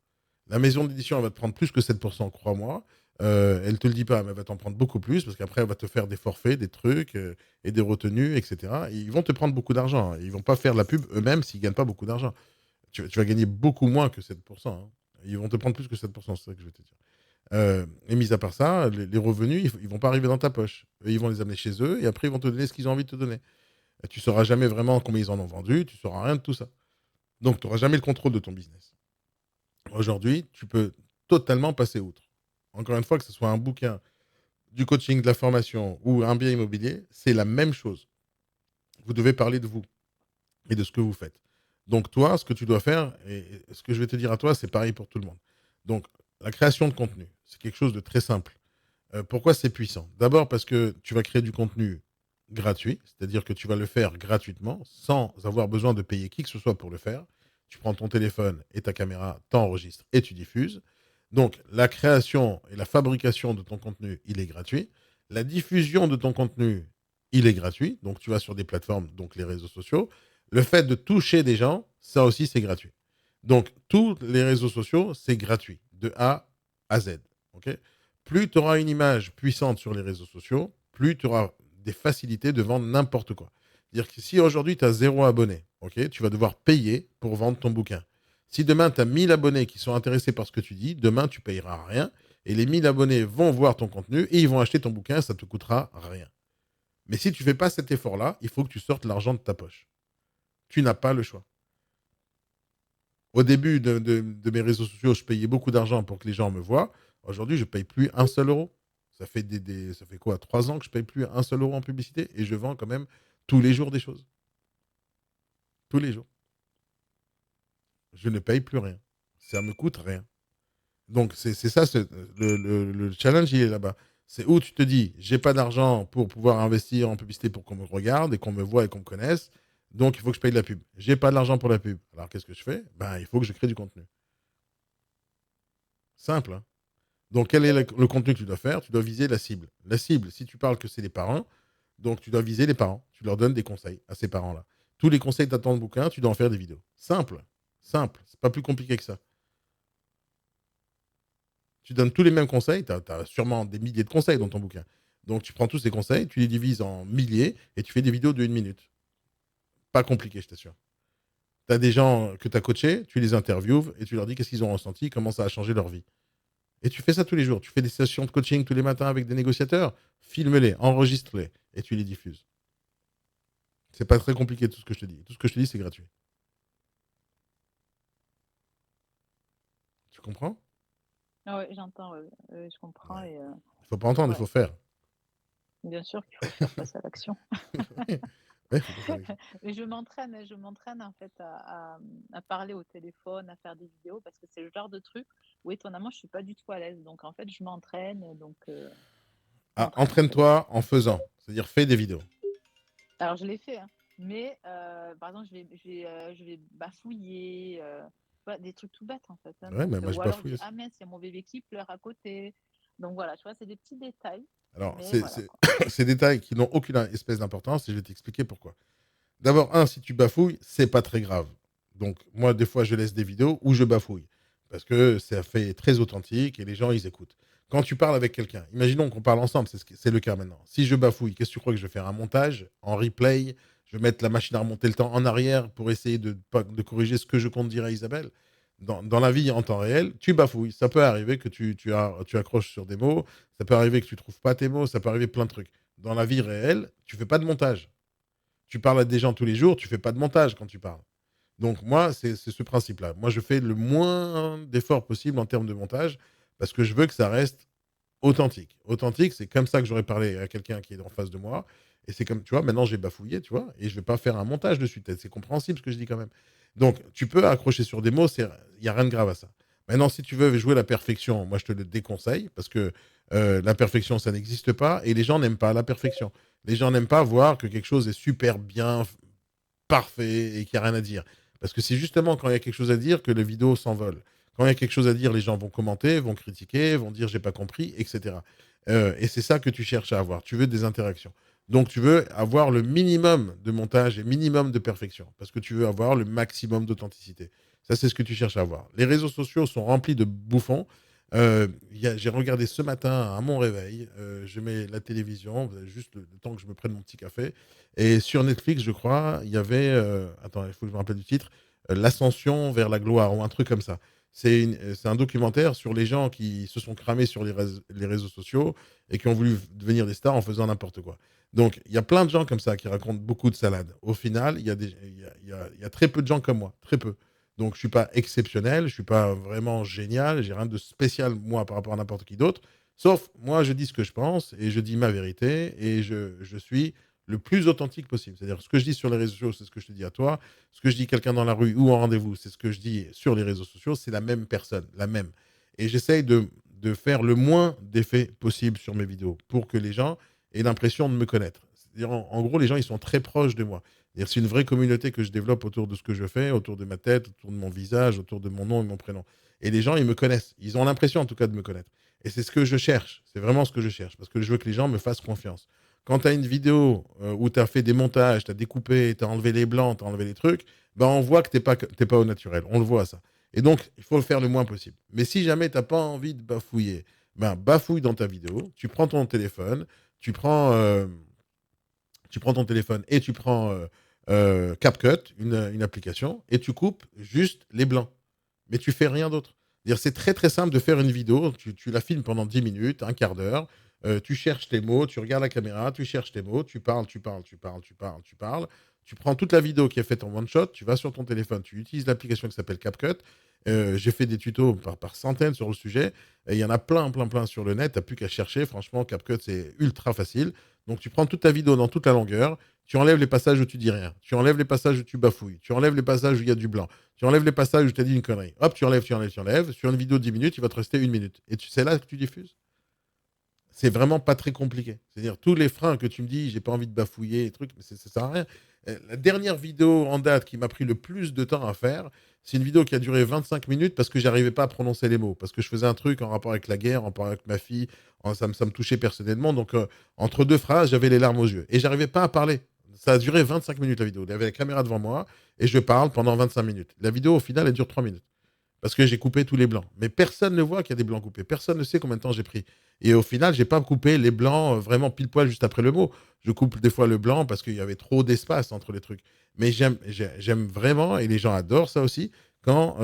La maison d'édition, elle va te prendre plus que 7%, crois-moi. Elle te le dit pas, mais elle va t'en prendre beaucoup plus parce qu'après, elle va te faire des forfaits, des trucs et des retenues, etc. Et ils vont te prendre beaucoup d'argent. Ils vont pas faire de la pub eux-mêmes s'ils gagnent pas beaucoup d'argent. Tu vas gagner beaucoup moins que 7%. Hein. Ils vont te prendre plus que 7%, c'est ça que je vais te dire. Et mis à part ça, les revenus, ils vont pas arriver dans ta poche. Eux, ils vont les amener chez eux et après, ils vont te donner ce qu'ils ont envie de te donner. Et tu sauras jamais vraiment combien ils en ont vendu, tu sauras rien de tout ça. Donc, tu n'auras jamais le contrôle de ton business. Aujourd'hui, tu peux totalement passer outre. Encore une fois, que ce soit un bouquin, du coaching, de la formation ou un bien immobilier, c'est la même chose. Vous devez parler de vous et de ce que vous faites. Donc toi, ce que tu dois faire, et ce que je vais te dire à toi, c'est pareil pour tout le monde. Donc la création de contenu, c'est quelque chose de très simple. Pourquoi c'est puissant? D'abord parce que tu vas créer du contenu gratuit, c'est-à-dire que tu vas le faire gratuitement, sans avoir besoin de payer qui que ce soit pour le faire. Tu prends ton téléphone et ta caméra, t'enregistres et tu diffuses. Donc, la création et la fabrication de ton contenu, il est gratuit. La diffusion de ton contenu, il est gratuit. Donc, tu vas sur des plateformes, donc les réseaux sociaux. Le fait de toucher des gens, ça aussi, c'est gratuit. Donc, tous les réseaux sociaux, c'est gratuit, de A à Z. Ok. Plus tu auras une image puissante sur les réseaux sociaux, plus tu auras des facilités de vendre n'importe quoi. C'est-à-dire que si aujourd'hui tu as 0 abonné, ok, tu vas devoir payer pour vendre ton bouquin. Si demain tu as 1000 abonnés qui sont intéressés par ce que tu dis, demain tu payeras rien et les 1000 abonnés vont voir ton contenu et ils vont acheter ton bouquin, ça te coûtera rien. Mais si tu fais pas cet effort-là, il faut que tu sortes l'argent de ta poche. Tu n'as pas le choix. Au début de mes réseaux sociaux, je payais beaucoup d'argent pour que les gens me voient. Aujourd'hui, je ne paye plus un seul euro. Ça fait, ça fait quoi, 3 ans que je ne paye plus un seul euro en publicité et je vends quand même tous les jours des choses. Tous les jours. Je ne paye plus rien. Ça me coûte rien. Donc, c'est ça, le challenge, il est là-bas. C'est où tu te dis, j'ai pas d'argent pour pouvoir investir en publicité pour qu'on me regarde et qu'on me voit et qu'on me connaisse. Donc, il faut que je paye de la pub. J'ai pas d'argent pour la pub. Alors, qu'est-ce que je fais? Ben, il faut que je crée du contenu. Simple. Hein. Donc, quel est le contenu que tu dois faire? Tu dois viser la cible. La cible, si tu parles que c'est les parents, donc tu dois viser les parents. Tu leur donnes des conseils à ces parents-là. Tous les conseils que tu as dans le bouquin, tu dois en faire des vidéos. Simple. Simple. C'est pas plus compliqué que ça. Tu donnes tous les mêmes conseils. Tu as sûrement des milliers de conseils dans ton bouquin. Donc, tu prends tous ces conseils, tu les divises en milliers et tu fais des vidéos de 1 minute. Pas compliqué, je t'assure. Tu as des gens que tu as coachés, tu les interviews et tu leur dis qu'est-ce qu'ils ont ressenti, comment ça a changé leur vie. Et tu fais ça tous les jours. Tu fais des sessions de coaching tous les matins avec des négociateurs, filme-les, enregistre-les et tu les diffuses. C'est pas très compliqué tout ce que je te dis. Tout ce que je te dis, c'est gratuit. Tu comprends? Ah ouais, j'entends, je comprends Ouais. et Il faut pas entendre, il ouais, faut faire. bien sûr qu'il faut faire face à l'action. Ouais, faut passer à l'action. Mais je m'entraîne en fait à parler au téléphone, à faire des vidéos parce que c'est le genre de truc où étonnamment je suis pas du tout à l'aise. Donc en fait, je m'entraîne, donc je Ah, m'entraîne en fait. entraîne-toi en faisant. C'est-à-dire, fais des vidéos. Alors je l'ai fait, hein, mais par exemple, je vais bafouiller, tu des trucs tout bêtes en fait, hein, Ouais, donc mais moi, je ou alors je bafouille dis: aussi. «Ah mince, il y a mon bébé qui pleure à côté». Donc voilà, tu vois, c'est des petits détails, Alors, mais voilà quoi. ces détails qui n'ont aucune espèce d'importance et je vais t'expliquer pourquoi. D'abord, si tu bafouilles, c'est pas très grave. Donc, moi, des fois, je laisse des vidéos où je bafouille. Parce que ça fait très authentique et les gens, ils écoutent. Quand tu parles avec quelqu'un, imaginons qu'on parle ensemble, c'est le cas maintenant. Si je bafouille, qu'est-ce que tu crois que je vais faire? Un montage en replay? Je vais mettre la machine à remonter le temps en arrière pour essayer de corriger ce que je compte dire à Isabelle? Dans la vie en temps réel, tu bafouilles. Ça peut arriver que tu accroches sur des mots. Ça peut arriver que tu trouves pas tes mots. Ça peut arriver plein de trucs. Dans la vie réelle, tu fais pas de montage. Tu parles à des gens tous les jours, tu fais pas de montage quand tu parles. Donc moi, c'est ce principe-là. Moi, je fais le moins d'efforts possible en termes de montage parce que je veux que ça reste authentique. Authentique, c'est comme ça que j'aurais parlé à quelqu'un qui est en face de moi. Et c'est comme, tu vois, maintenant j'ai bafouillé, tu vois, et je vais pas faire un montage dessus. C'est compréhensible ce que je dis quand même. Donc, tu peux accrocher sur des mots, il n'y a rien de grave à ça. Maintenant, si tu veux jouer la perfection, moi je te le déconseille parce que la perfection, ça n'existe pas et les gens n'aiment pas la perfection. Les gens n'aiment pas voir que quelque chose est super bien, parfait et qu'il n'y a rien à dire. Parce que c'est justement quand il y a quelque chose à dire que les vidéos s'envolent. Quand il y a quelque chose à dire, les gens vont commenter, vont critiquer, vont dire j'ai pas compris, etc. Et c'est ça que tu cherches à avoir. Tu veux des interactions. Donc tu veux avoir le minimum de montage et minimum de perfection. Parce que tu veux avoir le maximum d'authenticité. Ça, c'est ce que tu cherches à avoir. Les réseaux sociaux sont remplis de bouffons. J'ai regardé ce matin à mon réveil, je mets la télévision, juste le temps que je me prenne mon petit café. Et sur Netflix, je crois, il y avait, attends, il faut que je me rappelle du titre, L'ascension vers la gloire ou un truc comme ça. C'est un documentaire sur les gens qui se sont cramés sur les réseaux sociaux et qui ont voulu devenir des stars en faisant n'importe quoi. Donc, il y a plein de gens comme ça qui racontent beaucoup de salades. Au final, il y a très peu de gens comme moi, très peu. Donc, je ne suis pas exceptionnel, je ne suis pas vraiment génial, j'ai rien de spécial, moi, par rapport à n'importe qui d'autre. Sauf, moi, je dis ce que je pense et je dis ma vérité et je suis le plus authentique possible. C'est-à-dire, ce que je dis sur les réseaux sociaux, c'est ce que je te dis à toi. Ce que je dis à quelqu'un dans la rue ou en rendez-vous, c'est ce que je dis sur les réseaux sociaux. C'est la même personne, la même. Et j'essaye de faire le moins d'effets possible sur mes vidéos pour que les gens aient l'impression de me connaître. C'est-à-dire, en gros, les gens, ils sont très proches de moi. C'est une vraie communauté que je développe autour de ce que je fais, autour de ma tête, autour de mon visage, autour de mon nom et mon prénom. Et les gens, ils me connaissent. Ils ont l'impression, en tout cas, de me connaître. Et c'est ce que je cherche. C'est vraiment ce que je cherche. Parce que je veux que les gens me fassent confiance. Quand tu as une vidéo où tu as fait des montages, tu as découpé, tu as enlevé les blancs, tu as enlevé les trucs, ben on voit que tu n'es pas au naturel. On le voit, ça. Et donc, il faut le faire le moins possible. Mais si jamais tu n'as pas envie de bafouiller, ben bafouille dans ta vidéo. Tu prends ton téléphone, tu prends, euh, tu prends ton téléphone et tu prends CapCut, une application, et tu coupes juste les blancs. Mais tu fais rien d'autre. C'est très très simple de faire une vidéo, tu la filmes pendant 10 minutes, un quart d'heure, tu cherches tes mots, tu regardes la caméra, tu cherches tes mots, tu parles, tu parles, tu parles, tu parles, tu parles. Tu prends toute la vidéo qui est faite en one shot, tu vas sur ton téléphone, tu utilises l'application qui s'appelle CapCut. J'ai fait des tutos par centaines sur le sujet. Et il y en a plein, plein, plein sur le net. Tu n'as plus qu'à chercher. Franchement, CapCut, c'est ultra facile. Donc, tu prends toute ta vidéo dans toute la longueur. Tu enlèves les passages où tu dis rien. Tu enlèves les passages où tu bafouilles. Tu enlèves les passages où il y a du blanc. Tu enlèves les passages où tu as dit une connerie. Hop, tu enlèves, tu enlèves, tu enlèves. Sur une vidéo de 10 minutes, il va te rester 1 minute. Et c'est là que tu diffuses. C'est vraiment pas très compliqué. C'est-à-dire, tous les freins que tu me dis, j'ai pas envie de bafouiller, et trucs, mais ça sert à rien. La dernière vidéo en date qui m'a pris le plus de temps à faire, c'est une vidéo qui a duré 25 minutes parce que j'arrivais pas à prononcer les mots. Parce que je faisais un truc en rapport avec la guerre, en rapport avec ma fille, ça me touchait personnellement. Donc, entre deux phrases, j'avais les larmes aux yeux. Et j'arrivais pas à parler. Ça a duré 25 minutes la vidéo. Il y avait la caméra devant moi et je parle pendant 25 minutes. La vidéo, au final, elle dure 3 minutes. Parce que j'ai coupé tous les blancs. Mais personne ne voit qu'il y a des blancs coupés. Personne ne sait combien de temps j'ai pris. Et au final, j'ai pas coupé les blancs vraiment pile poil juste après le mot. Je coupe des fois le blanc parce qu'il y avait trop d'espace entre les trucs. Mais j'aime vraiment, et les gens adorent ça aussi, quand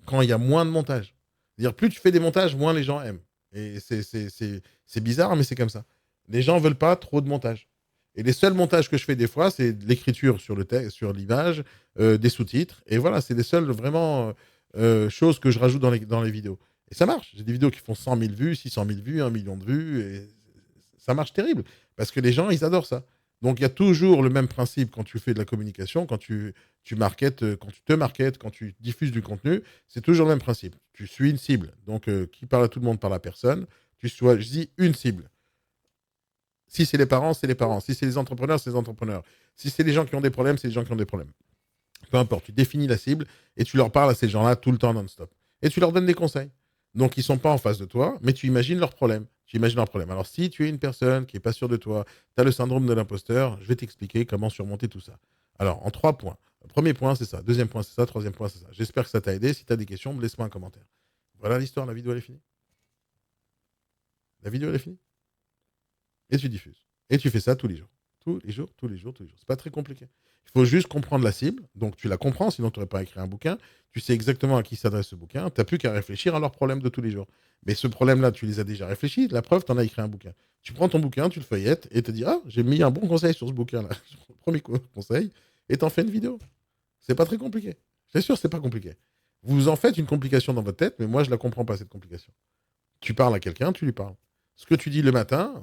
quand il y a moins de montage. C'est-à-dire, plus tu fais des montages, moins les gens aiment. Et c'est bizarre, mais c'est comme ça. Les gens veulent pas trop de montage. Et les seuls montages que je fais des fois, c'est de l'écriture sur le texte, sur l'image, des sous-titres. Et voilà, c'est les seules vraiment choses que je rajoute dans les vidéos. Et ça marche. J'ai des vidéos qui font 100 000 vues, 600 000 vues, 1 million de vues. Et ça marche terrible. Parce que les gens, ils adorent ça. Donc, il y a toujours le même principe quand tu fais de la communication, quand tu marketes, quand tu te marketes, quand tu diffuses du contenu, c'est toujours le même principe. Tu suis une cible. Donc, qui parle à tout le monde parle à personne. Tu choisis une cible. Si c'est les parents, c'est les parents. Si c'est les entrepreneurs, c'est les entrepreneurs. Si c'est les gens qui ont des problèmes, c'est les gens qui ont des problèmes. Peu importe, tu définis la cible et tu leur parles à ces gens-là tout le temps non-stop. Et tu leur donnes des conseils. Donc, ils ne sont pas en face de toi, mais tu imagines leurs problèmes. Tu imagines leurs problèmes. Alors, si tu es une personne qui n'est pas sûre de toi, tu as le syndrome de l'imposteur, je vais t'expliquer comment surmonter tout ça. Alors, en 3 points. Le premier point, c'est ça. Deuxième point, c'est ça. Troisième point, c'est ça. J'espère que ça t'a aidé. Si tu as des questions, laisse-moi un commentaire. Voilà l'histoire. La vidéo, elle est finie. La vidéo, elle est finie. Et tu diffuses. Et tu fais ça tous les jours. Tous les jours, tous les jours, tous les jours. C'est pas très compliqué. Il faut juste comprendre la cible. Donc, tu la comprends, sinon tu n'aurais pas écrit un bouquin. Tu sais exactement à qui s'adresse ce bouquin. Tu n'as plus qu'à réfléchir à leurs problèmes de tous les jours. Mais ce problème-là, tu les as déjà réfléchis. La preuve, tu en as écrit un bouquin. Tu prends ton bouquin, tu le feuillettes et te dis ah, j'ai mis un bon conseil sur ce bouquin-là. Premier conseil. Et tu en fais une vidéo. C'est pas très compliqué. C'est sûr, c'est pas compliqué. Vous en faites une complication dans votre tête, mais moi, je la comprends pas, cette complication. Tu parles à quelqu'un, tu lui parles. Ce que tu dis le matin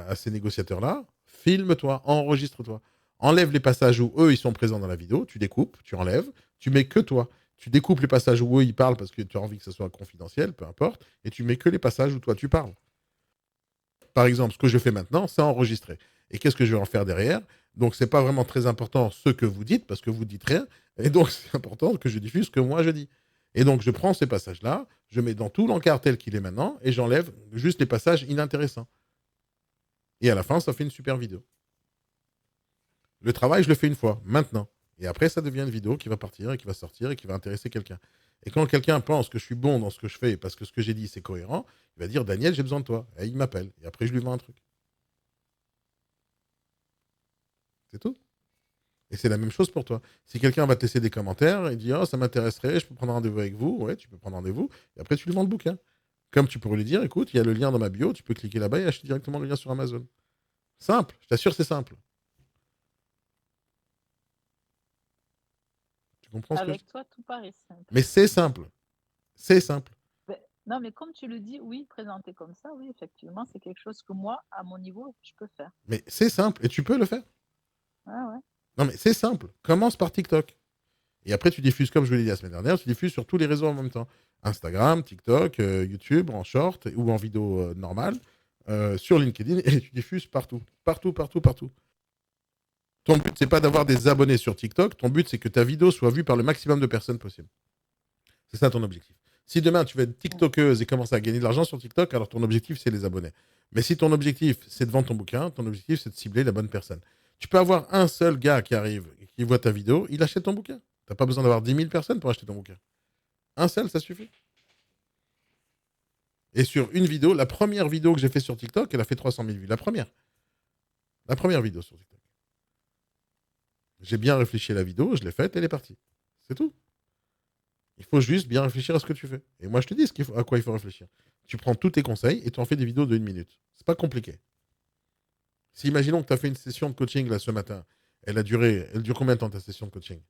à ces négociateurs-là, filme-toi, enregistre-toi. Enlève les passages où eux, ils sont présents dans la vidéo, tu découpes, tu enlèves, tu mets que toi. Tu découpes les passages où eux, ils parlent parce que tu as envie que ce soit confidentiel, peu importe, et tu mets que les passages où toi, tu parles. Par exemple, ce que je fais maintenant, c'est enregistrer. Et qu'est-ce que je vais en faire derrière? Donc, c'est pas vraiment très important ce que vous dites, parce que vous dites rien. Et donc, c'est important que je diffuse ce que moi je dis. Et donc, je prends ces passages-là, je mets dans tout l'encart tel qu'il est maintenant, et j'enlève juste les passages inintéressants. Et à la fin, ça fait une super vidéo. Le travail, je le fais une fois, maintenant. Et après, ça devient une vidéo qui va partir et qui va sortir et qui va intéresser quelqu'un. Et quand quelqu'un pense que je suis bon dans ce que je fais parce que ce que j'ai dit, c'est cohérent, il va dire Daniel, j'ai besoin de toi. Et il m'appelle. Et après, je lui vends un truc. C'est tout. Et c'est la même chose pour toi. Si quelqu'un va te laisser des commentaires et dit oh, ça m'intéresserait, je peux prendre rendez-vous avec vous, ouais, tu peux prendre rendez-vous. Et après, tu lui vends le bouquin. Comme tu pourrais lui dire écoute, il y a le lien dans ma bio, tu peux cliquer là-bas et acheter directement le lien sur Amazon. Simple, je t'assure, c'est simple. Tu comprends ce que je... Avec toi, tout paraît simple. Mais c'est simple. C'est simple. Non, mais comme tu le dis, oui, présenté comme ça, oui, effectivement, c'est quelque chose que moi, à mon niveau, je peux faire. Mais c'est simple et tu peux le faire. Ah ouais. Non, mais c'est simple. Commence par TikTok. Et après, tu diffuses, comme je vous l'ai dit la semaine dernière, tu diffuses sur tous les réseaux en même temps. Instagram, TikTok, YouTube, en short ou en vidéo normale, sur LinkedIn, et tu diffuses partout. Partout, partout, partout. Ton but, c'est pas d'avoir des abonnés sur TikTok. Ton but, c'est que ta vidéo soit vue par le maximum de personnes possible. C'est ça ton objectif. Si demain, tu veux être TikTokeuse et commencer à gagner de l'argent sur TikTok, alors ton objectif, c'est les abonnés. Mais si ton objectif, c'est de vendre ton bouquin, ton objectif, c'est de cibler la bonne personne. Tu peux avoir un seul gars qui arrive, qui voit ta vidéo, il achète ton bouquin. Tu n'as pas besoin d'avoir 10 000 personnes pour acheter ton bouquin. Un seul, ça suffit. Et sur une vidéo, la première vidéo que j'ai fait sur TikTok, elle a fait 300 000 vues. La première. La première vidéo sur TikTok. J'ai bien réfléchi à la vidéo, je l'ai faite, elle est partie. C'est tout. Il faut juste bien réfléchir à ce que tu fais. Et moi, je te dis à quoi il faut réfléchir. Tu prends tous tes conseils et tu en fais des vidéos de 1 minute. C'est pas compliqué. Si imaginons que tu as fait une session de coaching là ce matin, elle dure combien de temps ta session de coaching?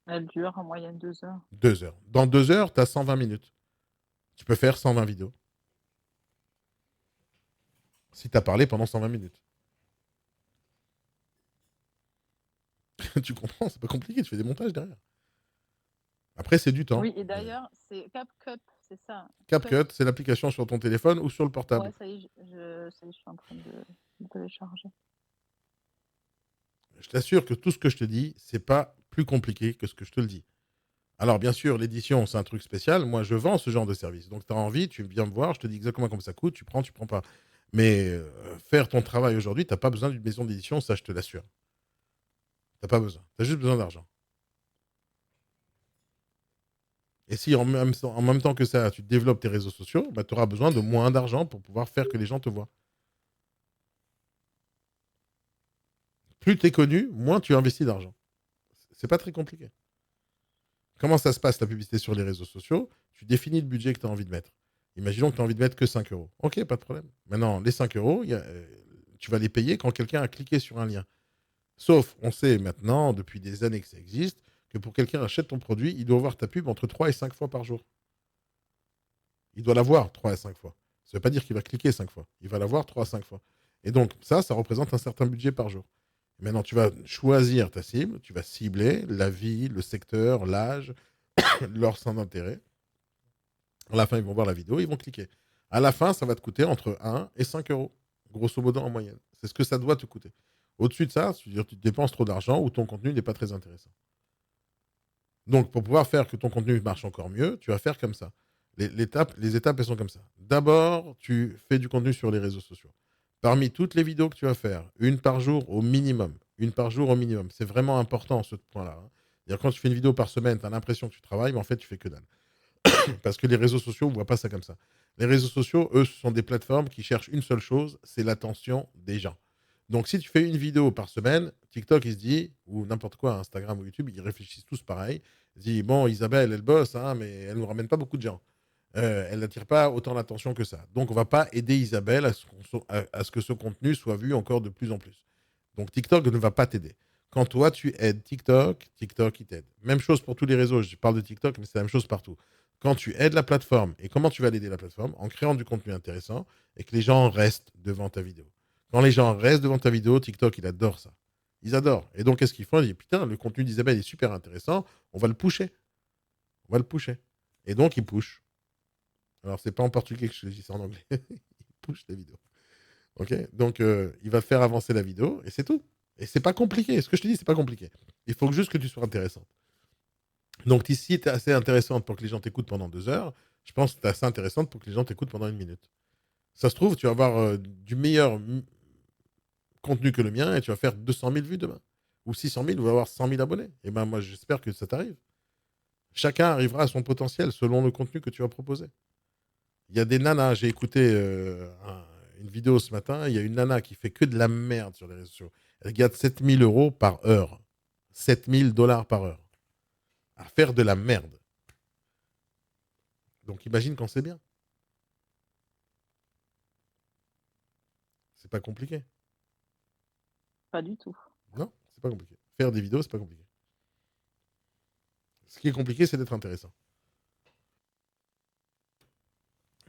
Elle dure en moyenne 2 heures. 2 heures. Dans 2 heures, tu as 120 minutes. Tu peux faire 120 vidéos. Si tu as parlé pendant 120 minutes. Tu comprends? C'est pas compliqué, tu fais des montages derrière. Après, c'est du temps. Oui, et d'ailleurs, c'est CapCut, c'est ça. CapCut, c'est l'application sur ton téléphone ou sur le portable. Ouais, ça y est, je suis en train de télécharger. Je t'assure que tout ce que je te dis, c'est pas plus compliqué que ce que je te le dis. Alors, bien sûr, l'édition, c'est un truc spécial. Moi, je vends ce genre de service. Donc, tu as envie, tu viens me voir, je te dis exactement combien ça coûte, tu prends pas. Mais faire ton travail aujourd'hui, tu n'as pas besoin d'une maison d'édition, ça, je te l'assure. Tu n'as pas besoin. Tu as juste besoin d'argent. Et si en même temps que ça, tu développes tes réseaux sociaux, bah, tu auras besoin de moins d'argent pour pouvoir faire que les gens te voient. Plus tu es connu, moins tu investis d'argent. C'est pas très compliqué. Comment ça se passe la publicité sur les réseaux sociaux? Tu définis le budget que tu as envie de mettre. Imaginons que tu as envie de mettre que 5 euros. Ok, pas de problème. Maintenant, les 5 euros, tu vas les payer quand quelqu'un a cliqué sur un lien. Sauf, on sait maintenant, depuis des années que ça existe, que pour quelqu'un achète ton produit, il doit voir ta pub entre 3 et 5 fois par jour. Il doit la voir 3 à 5 fois. Ça ne veut pas dire qu'il va cliquer 5 fois. Il va la voir 3 à 5 fois. Et donc, ça représente un certain budget par jour. Maintenant, tu vas choisir ta cible, tu vas cibler la vie, le secteur, l'âge, leur centre d'intérêt. À la fin, ils vont voir la vidéo, ils vont cliquer. À la fin, ça va te coûter entre 1 et 5 euros, grosso modo en moyenne. C'est ce que ça doit te coûter. Au-dessus de ça, tu dépenses trop d'argent ou ton contenu n'est pas très intéressant. Donc, pour pouvoir faire que ton contenu marche encore mieux, tu vas faire comme ça. Les étapes, elles sont comme ça. D'abord, tu fais du contenu sur les réseaux sociaux. Parmi toutes les vidéos que tu vas faire, une par jour au minimum. Une par jour au minimum. C'est vraiment important, ce point-là. Hein. C'est-à-dire, quand tu fais une vidéo par semaine, tu as l'impression que tu travailles, mais en fait, tu fais que dalle. Parce que les réseaux sociaux ne voient pas ça comme ça. Les réseaux sociaux, eux, ce sont des plateformes qui cherchent une seule chose, c'est l'attention des gens. Donc, si tu fais une vidéo par semaine, TikTok, il se dit, ou n'importe quoi, Instagram ou YouTube, ils réfléchissent tous pareil. Ils se disent, bon, Isabelle, elle bosse, hein, mais elle ne nous ramène pas beaucoup de gens. Elle n'attire pas autant l'attention que ça. Donc, on ne va pas aider Isabelle à ce que ce contenu soit vu encore de plus en plus. Donc, TikTok ne va pas t'aider. Quand toi, tu aides TikTok, TikTok, il t'aide. Même chose pour tous les réseaux. Je parle de TikTok, mais c'est la même chose partout. Quand tu aides la plateforme, et comment tu vas l'aider la plateforme? En créant du contenu intéressant et que les gens restent devant ta vidéo. Quand les gens restent devant ta vidéo, TikTok, il adore ça. Ils adorent. Et donc, qu'est-ce qu'ils font? Ils disent, putain, le contenu d'Isabelle est super intéressant, on va le pusher. On va le pusher. Et donc, ils pushent. Alors, c'est pas en portugais que je dis ça en anglais. Ils pushent la vidéo. Ok? Donc, il va faire avancer la vidéo et c'est tout. Et c'est pas compliqué. Ce que je te dis, c'est pas compliqué. Il faut juste que tu sois intéressant. Donc, si tu es assez intéressante pour que les gens t'écoutent pendant 2 heures, je pense que tu es assez intéressante pour que les gens t'écoutent pendant 1 minute. Ça se trouve, tu vas avoir du meilleur contenu que le mien et tu vas faire 200 000 vues demain. Ou 600 000, ou avoir 100 000 abonnés. Et ben moi, j'espère que ça t'arrive. Chacun arrivera à son potentiel selon le contenu que tu vas proposer. Il y a des nanas, j'ai écouté une vidéo ce matin, il y a une nana qui fait que de la merde sur les réseaux sociaux. Elle gagne 7 000 euros par heure. 7 000 dollars par heure. À faire de la merde. Donc imagine quand c'est bien. C'est pas compliqué. Pas du tout. Non, c'est pas compliqué. Faire des vidéos, c'est pas compliqué. Ce qui est compliqué, c'est d'être intéressant.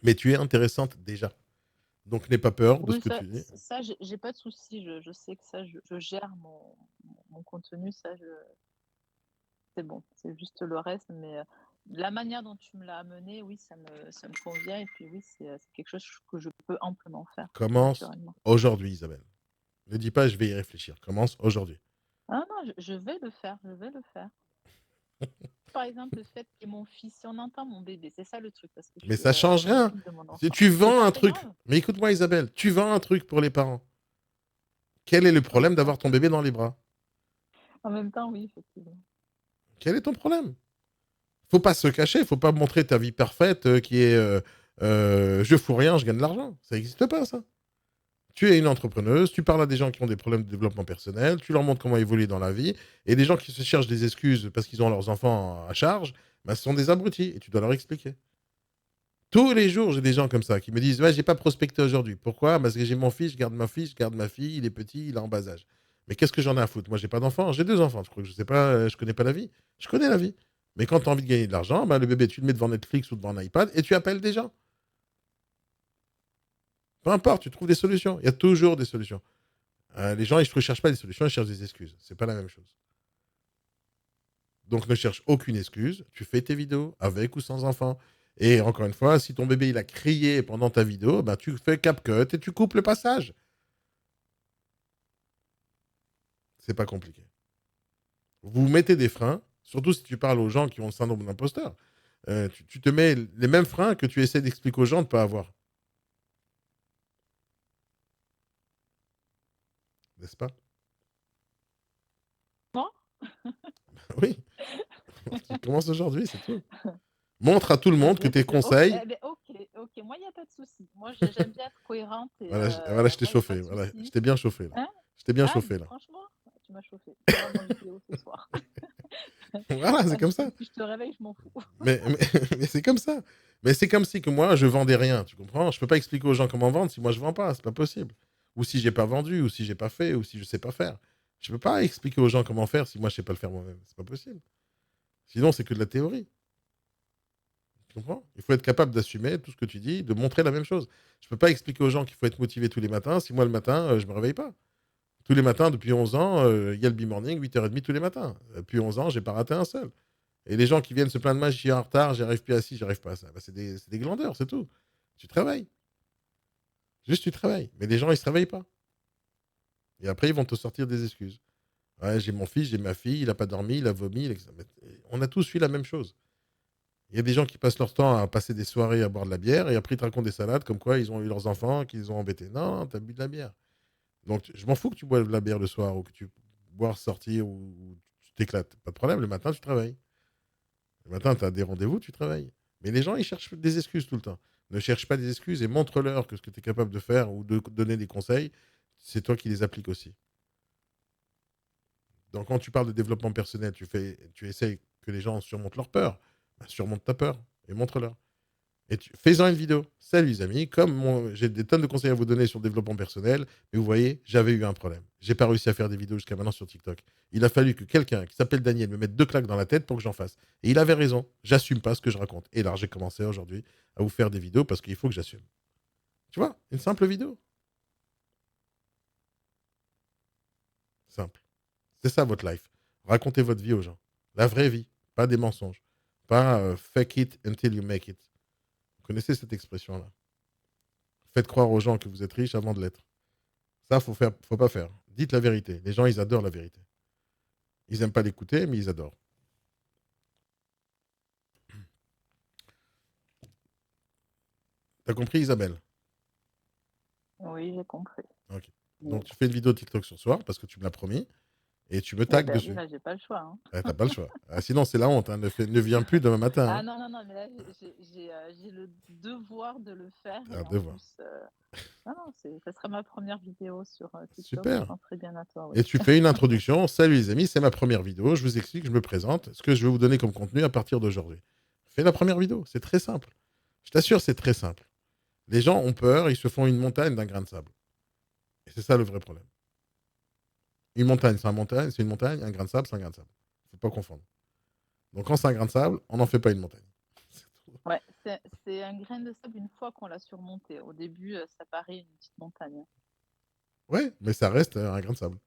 Mais tu es intéressante déjà. Donc n'aie pas peur de ce Oui, que tu dis. ça j'ai pas de souci. Je sais que ça, je gère mon contenu. Ça, c'est bon. C'est juste le reste. Mais la manière dont tu me l'as amené, oui, ça me convient. Et puis oui, c'est quelque chose que je peux amplement faire, Commence naturellement. aujourd'hui, Isabelle. Ne dis pas je vais y réfléchir. Commence aujourd'hui. Ah non, je vais le faire. Je vais le faire. Par exemple, le fait que mon fils, si on entend mon bébé, c'est ça le truc, parce que Mais ça change je rien. m'occupe de mon Si enfant. tu C'est vends pas un très truc. grave. Mais écoute-moi, Isabelle, tu vends un truc pour les parents. Quel est le problème d'avoir ton bébé dans les bras? En même temps, oui, effectivement. Quel est ton problème? Faut pas se cacher, faut pas montrer ta vie parfaite qui est je fous rien, je gagne de l'argent. Ça n'existe pas, ça. Tu es une entrepreneuse, tu parles à des gens qui ont des problèmes de développement personnel, tu leur montres comment évoluer dans la vie, et des gens qui se cherchent des excuses parce qu'ils ont leurs enfants à charge, bah, ce sont des abrutis, et tu dois leur expliquer. Tous les jours, j'ai des gens comme ça qui me disent ouais, j'ai pas prospecté aujourd'hui. Pourquoi? Parce que j'ai mon fils, je garde ma fille, je garde ma fille, il est petit, il est en bas âge. Mais qu'est-ce que j'en ai à foutre? Moi, j'ai pas d'enfant, j'ai 2 enfants. Je crois que je sais pas, je connais pas la vie. Je connais la vie. Mais quand tu as envie de gagner de l'argent, bah, le bébé, tu le mets devant Netflix ou devant un iPad et tu appelles des gens. Peu importe, tu trouves des solutions. Il y a toujours des solutions. Les gens, ils ne cherchent pas des solutions, ils cherchent des excuses. C'est pas la même chose. Donc ne cherche aucune excuse. Tu fais tes vidéos avec ou sans enfant. Et encore une fois, si ton bébé il a crié pendant ta vidéo, bah, tu fais CapCut et tu coupes le passage. C'est pas compliqué. Vous mettez des freins, surtout si tu parles aux gens qui ont le syndrome d'imposteur. Tu te mets les mêmes freins que tu essaies d'expliquer aux gens de ne pas avoir. N'est-ce pas? Non? Oui. Tu commences aujourd'hui, c'est tout. Montre à tout le monde que Bien tes sûr. Ok, conseils. eh ben, ok. Moi, il n'y a pas de souci. Moi, j'aime bien être cohérente et Voilà, je t'ai moi, il n'y a pas chauffé. de Voilà, je souci. t'ai bien chauffé là. Hein? Je t'ai bien Ah, chauffé là. franchement, tu m'as chauffé. Tu auras ma vidéo ce soir. Voilà, c'est Ah, comme ça. si je te réveille, je m'en fous. Mais c'est comme ça. Mais c'est comme si que moi, je vendais rien, tu comprends? Je peux pas expliquer aux gens comment vendre si moi je vends pas, c'est pas possible. Ou si j'ai pas vendu, ou si j'ai pas fait, ou si je sais pas faire. Je peux pas expliquer aux gens comment faire si moi je sais pas le faire moi-même. C'est pas possible. Sinon, c'est que de la théorie. Tu comprends? Il faut être capable d'assumer tout ce que tu dis, de montrer la même chose. Je peux pas expliquer aux gens qu'il faut être motivé tous les matins si moi le matin, je me réveille pas. Tous les matins, depuis 11 ans, il y a le B-Morning, 8h30 tous les matins. Depuis 11 ans, j'ai pas raté un seul. Et les gens qui viennent se plaindre de moi, je suis en retard, j'arrive plus à ci, j'arrive pas à ça. Bah, c'est des glandeurs, c'est tout. Tu travailles. Juste tu travailles. Mais les gens, ils se réveillent pas. Et après, ils vont te sortir des excuses. Ouais, j'ai mon fils, j'ai ma fille, il a pas dormi, il a vomi. On a tous eu la même chose. Il y a des gens qui passent leur temps à passer des soirées à boire de la bière et après ils te racontent des salades comme quoi ils ont eu leurs enfants, qu'ils ont embêtés. Non, non, t'as bu de la bière. Donc je m'en fous que tu boives de la bière le soir ou que tu bois sortir ou tu t'éclates. Pas de problème, le matin tu travailles. Le matin, tu as des rendez-vous, tu travailles. Mais les gens, ils cherchent des excuses tout le temps. Ne cherche pas des excuses et montre-leur que ce que tu es capable de faire ou de donner des conseils, c'est toi qui les appliques aussi. Donc, quand tu parles de développement personnel, tu essayes que les gens surmontent leur peur. Bah, surmonte ta peur et montre-leur. Et fais-en une vidéo. Salut les amis, j'ai des tonnes de conseils à vous donner sur le développement personnel, mais vous voyez, j'avais eu un problème. J'ai pas réussi à faire des vidéos jusqu'à maintenant sur TikTok. Il a fallu que quelqu'un qui s'appelle Daniel me mette 2 claques dans la tête pour que j'en fasse. Et il avait raison. J'assume pas ce que je raconte. Et là, j'ai commencé aujourd'hui à vous faire des vidéos parce qu'il faut que j'assume. Tu vois, une simple vidéo. Simple. C'est ça votre life. Racontez votre vie aux gens. La vraie vie, pas des mensonges. Pas fake it until you make it. Vous connaissez cette expression-là? Faites croire aux gens que vous êtes riche avant de l'être. Ça, faut pas faire. Dites la vérité. Les gens, ils adorent la vérité. Ils n'aiment pas l'écouter, mais ils adorent. T'as compris, Isabelle? Oui, j'ai compris. Ok. Mais Donc, tu fais une vidéo TikTok ce soir parce que tu me l'as promis et tu me eh tags ben oui, dessus. là, j'ai pas le choix. Hein. T'as pas le choix. Ah, sinon, c'est la honte. Hein. Ne viens plus demain matin. Ah Hein. non, mais là, j'ai le devoir de le faire. Un Et en devoir. plus, non, ça sera ma première vidéo sur TikTok. Je Super. penserai bien à toi, oui. Et tu fais une introduction. Salut les amis, c'est ma première vidéo. Je vous explique, je me présente. Ce que je vais vous donner comme contenu à partir d'aujourd'hui. Fais la première vidéo. C'est très simple. Je t'assure, c'est très simple. Les gens ont peur, ils se font une montagne d'un grain de sable. Et c'est ça le vrai problème. Une montagne, c'est une montagne. Un grain de sable, c'est un grain de sable. Il ne faut pas confondre. Donc quand c'est un grain de sable, on n'en fait pas une montagne. Ouais, c'est un grain de sable une fois qu'on l'a surmonté. Au début, ça paraît une petite montagne. Hein. Ouais, mais ça reste un grain de sable.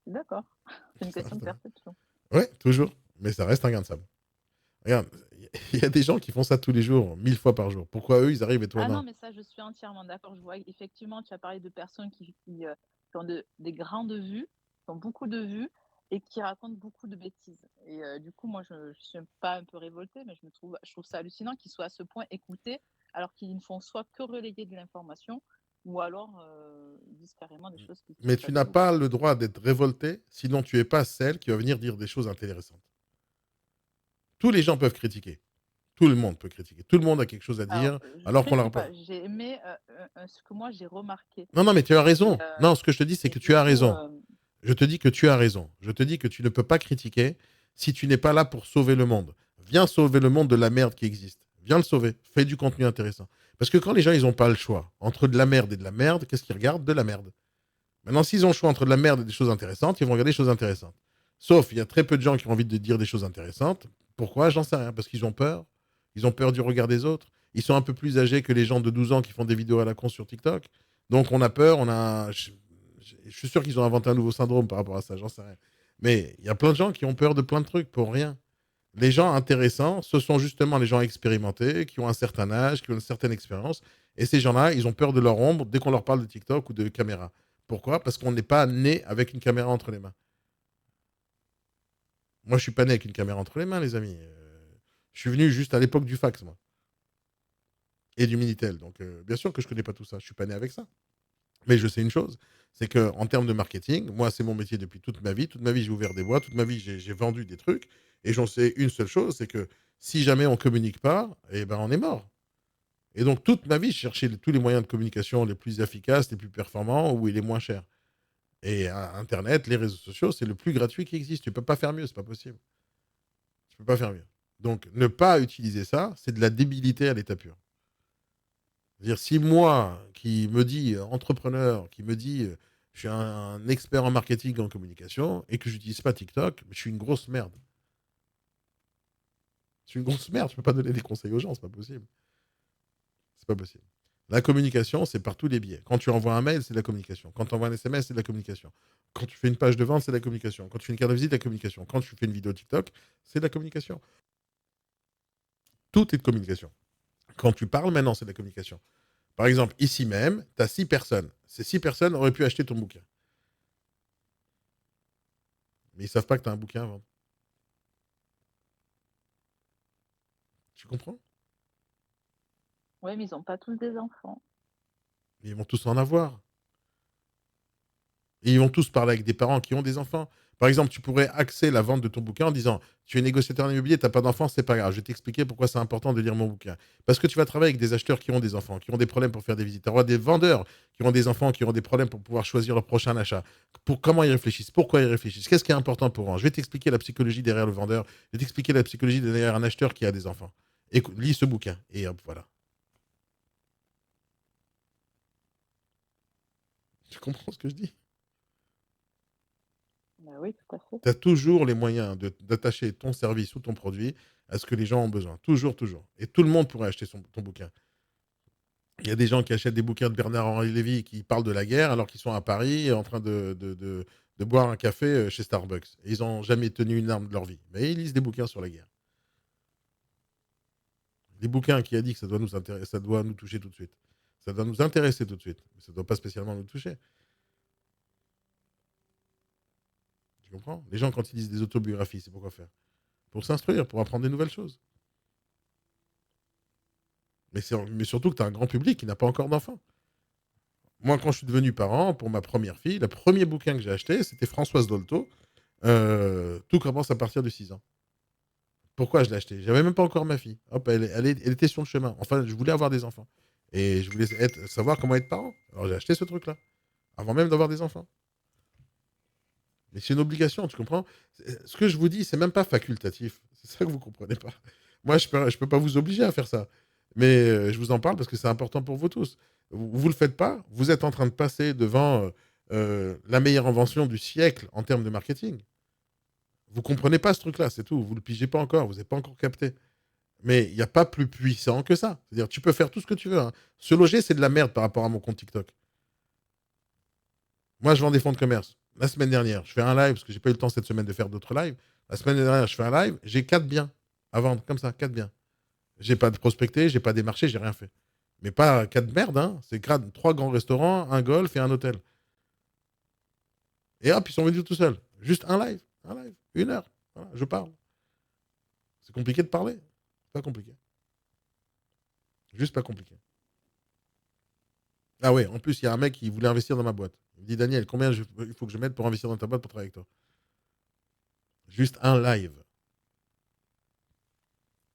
D'accord. C'est une Ça question de reste perception. Ouais, toujours. Mais ça reste un grain de sable. Regarde, il y a des gens qui font ça tous les jours, 1000 fois par jour. Pourquoi eux, ils arrivent et toi, Ah non, non? mais ça, je suis entièrement d'accord. Je vois effectivement, tu as parlé de personnes qui ont des grandes vues, qui ont beaucoup de vues et qui racontent beaucoup de bêtises. Et du coup, moi, je ne suis pas un peu révoltée, mais je trouve ça hallucinant qu'ils soient à ce point écoutés alors qu'ils ne font soit que relayer de l'information ou alors ils disent carrément des choses qui ne Mais sont tu pas n'as vraies. pas le droit d'être révolté, sinon tu es pas celle qui va venir dire des choses intéressantes. Tous les gens peuvent critiquer. Tout le monde peut critiquer. Tout le monde a quelque chose à Alors, dire, je alors qu'on leur critique pas. pas. J'ai aimé ce que moi j'ai remarqué. Non, non, mais tu as Et, raison. Non, ce que je te dis, c'est et que du tu as coup, raison. Je te dis que tu as raison. Je te dis que tu ne peux pas critiquer si tu n'es pas là pour sauver le monde. Viens sauver le monde de la merde qui existe. Viens le sauver. Fais du contenu intéressant. Parce que quand les gens, ils n'ont pas le choix entre de la merde et de la merde, qu'est-ce qu'ils regardent? De la merde. Maintenant, s'ils ont le choix entre de la merde et des choses intéressantes, ils vont regarder des choses intéressantes. Sauf, il y a très peu de gens qui ont envie de dire des choses intéressantes. Pourquoi? J'en sais rien. Parce qu'ils ont peur. Ils ont peur du regard des autres. Ils sont un peu plus âgés que les gens de 12 ans qui font des vidéos à la con sur TikTok. Donc, on a peur. Je suis sûr qu'ils ont inventé un nouveau syndrome par rapport à ça. J'en sais rien. Mais il y a plein de gens qui ont peur de plein de trucs pour rien. Les gens intéressants, ce sont justement les gens expérimentés, qui ont un certain âge, qui ont une certaine expérience. Et ces gens-là, ils ont peur de leur ombre dès qu'on leur parle de TikTok ou de caméra. Pourquoi? Parce qu'on n'est pas né avec une caméra entre les mains. Moi, je suis pas né avec une caméra entre les mains, les amis. Je suis venu juste à l'époque du fax, moi. Et du Minitel. Donc, bien sûr que je connais pas tout ça. Je suis pas né avec ça. Mais je sais une chose, c'est qu'en termes de marketing, moi, c'est mon métier depuis toute ma vie. Toute ma vie, j'ai ouvert des boîtes. Toute ma vie, j'ai vendu des trucs. Et j'en sais une seule chose, c'est que si jamais on communique pas, eh ben, on est mort. Et donc, toute ma vie, je cherchais tous les moyens de communication les plus efficaces, les plus performants, ou les moins chers. Et Internet, les réseaux sociaux, c'est le plus gratuit qui existe. Tu peux pas faire mieux, c'est pas possible. Tu peux pas faire mieux. Donc, ne pas utiliser ça, c'est de la débilité à l'état pur. C'est-à-dire, si moi, qui me dis entrepreneur, qui me dis je suis un expert en marketing et en communication, et que je n'utilise pas TikTok, je suis une grosse merde. Je suis une grosse merde, je peux pas donner des conseils aux gens, c'est pas possible. C'est pas possible. La communication, c'est par tous les biais. Quand tu envoies un mail, c'est de la communication. Quand tu envoies un SMS, c'est de la communication. Quand tu fais une page de vente, c'est de la communication. Quand tu fais une carte de visite, c'est de la communication. Quand tu fais une vidéo TikTok, c'est de la communication. Tout est de communication. Quand tu parles maintenant, c'est de la communication. Par exemple, ici même, tu as 6 personnes. Ces 6 personnes auraient pu acheter ton bouquin. Mais ils savent pas que tu as un bouquin à vendre. Tu comprends? Oui, mais ils n'ont pas tous des enfants. Ils vont tous en avoir. Et ils vont tous parler avec des parents qui ont des enfants. Par exemple, tu pourrais axer la vente de ton bouquin en disant tu es négociateur en immobilier, tu n'as pas d'enfants, c'est pas grave. Je vais t'expliquer pourquoi c'est important de lire mon bouquin. Parce que tu vas travailler avec des acheteurs qui ont des enfants, qui ont des problèmes pour faire des visites. Tu auras des vendeurs qui ont des enfants, qui ont des problèmes pour pouvoir choisir leur prochain achat. Pour comment ils réfléchissent, pourquoi ils réfléchissent, qu'est-ce qui est important pour eux. Je vais t'expliquer la psychologie derrière le vendeur, je vais t'expliquer la psychologie derrière un acheteur qui a des enfants. Écoute, lis ce bouquin. Et hop, voilà. Tu comprends ce que je dis? Bah oui, tout à fait. Tu as toujours les moyens d'attacher ton service ou ton produit à ce que les gens ont besoin. Toujours, toujours. Et tout le monde pourrait acheter ton bouquin. Il y a des gens qui achètent des bouquins de Bernard-Henri Lévy qui parlent de la guerre alors qu'ils sont à Paris en train de boire un café chez Starbucks. Et ils n'ont jamais tenu une arme de leur vie. Mais ils lisent des bouquins sur la guerre. Les bouquins qui a dit que ça doit nous intéresser, ça doit nous toucher tout de suite. Ça doit nous intéresser tout de suite. Mais ça ne doit pas spécialement nous toucher. Tu comprends? Les gens, quand ils lisent des autobiographies, c'est pourquoi faire? Pour s'instruire, pour apprendre des nouvelles choses. Mais surtout que tu as un grand public qui n'a pas encore d'enfants. Moi, quand je suis devenu parent, pour ma première fille, le premier bouquin que j'ai acheté, c'était Françoise Dolto. Tout commence à partir de 6 ans. Pourquoi je l'ai acheté? J'avais même pas encore ma fille. Hop, elle était sur le chemin. Enfin, je voulais avoir des enfants. Et je voulais savoir comment être parent. Alors j'ai acheté ce truc-là. Avant même d'avoir des enfants. Mais c'est une obligation, tu comprends? Ce que je vous dis, c'est même pas facultatif. C'est ça que vous comprenez pas. Moi, je peux pas vous obliger à faire ça. Mais je vous en parle parce que c'est important pour vous tous. Vous le faites pas, vous êtes en train de passer devant la meilleure invention du siècle en termes de marketing. Vous comprenez pas ce truc-là, c'est tout. Vous le pigez pas encore, vous n'avez pas encore capté. Mais il n'y a pas plus puissant que ça. C'est-à-dire, tu peux faire tout ce que tu veux. Hein. Se loger, c'est de la merde par rapport à mon compte TikTok. Moi, je vends des fonds de commerce. La semaine dernière, je fais un live parce que j'ai pas eu le temps cette semaine de faire d'autres lives. La semaine dernière, je fais un live, j'ai 4 biens à vendre, comme ça, 4 biens. J'ai pas de prospecté, j'ai pas démarché, j'ai rien fait. Mais pas 4 merdes, hein. C'est 3 grands restaurants, un golf et un hôtel. Et hop, ils sont venus tout seuls. Juste un live, 1 heure. Voilà, je parle. C'est compliqué de parler. Pas compliqué. Juste pas compliqué. Ah ouais, en plus, il y a un mec qui voulait investir dans ma boîte. Il me dit, Daniel, combien il faut que je mette pour investir dans ta boîte pour travailler avec toi? Juste un live.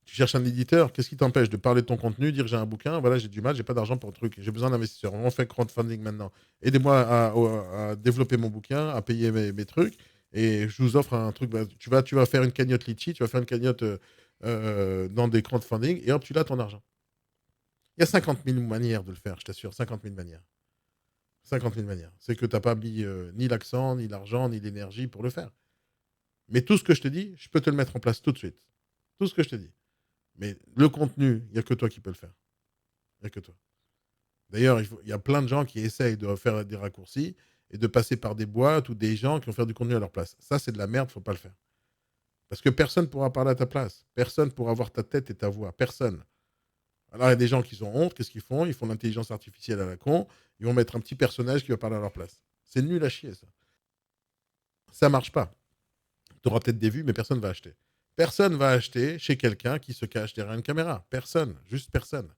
Tu cherches un éditeur, qu'est-ce qui t'empêche de parler de ton contenu, dire j'ai un bouquin, voilà, j'ai du mal, j'ai pas d'argent pour le truc, j'ai besoin d'investisseurs. On fait crowdfunding maintenant. Aidez-moi à développer mon bouquin, à payer mes trucs, et je vous offre un truc. Bah, tu vas faire une cagnotte Litchi, tu vas faire une cagnotte dans des crowdfunding, et hop, tu l'as ton argent. Il y a 50 000 manières de le faire, je t'assure, 50 000 manières. 50 000 manières. C'est que tu n'as pas mis ni l'accent, ni l'argent, ni l'énergie pour le faire. Mais tout ce que je te dis, je peux te le mettre en place tout de suite. Tout ce que je te dis. Mais le contenu, il n'y a que toi qui peux le faire. Il n'y a que toi. D'ailleurs, il y a plein de gens qui essayent de faire des raccourcis et de passer par des boîtes ou des gens qui vont faire du contenu à leur place. Ça, c'est de la merde, il ne faut pas le faire. Parce que personne ne pourra parler à ta place. Personne ne pourra avoir ta tête et ta voix. Personne. Alors, il y a des gens qui ont honte. Qu'est-ce qu'ils font? Ils font l'intelligence artificielle à la con. Ils vont mettre un petit personnage qui va parler à leur place. C'est nul à chier, ça. Ça marche pas. Tu auras peut-être des vues, mais personne ne va acheter. Personne va acheter chez quelqu'un qui se cache derrière une caméra. Personne. Juste personne.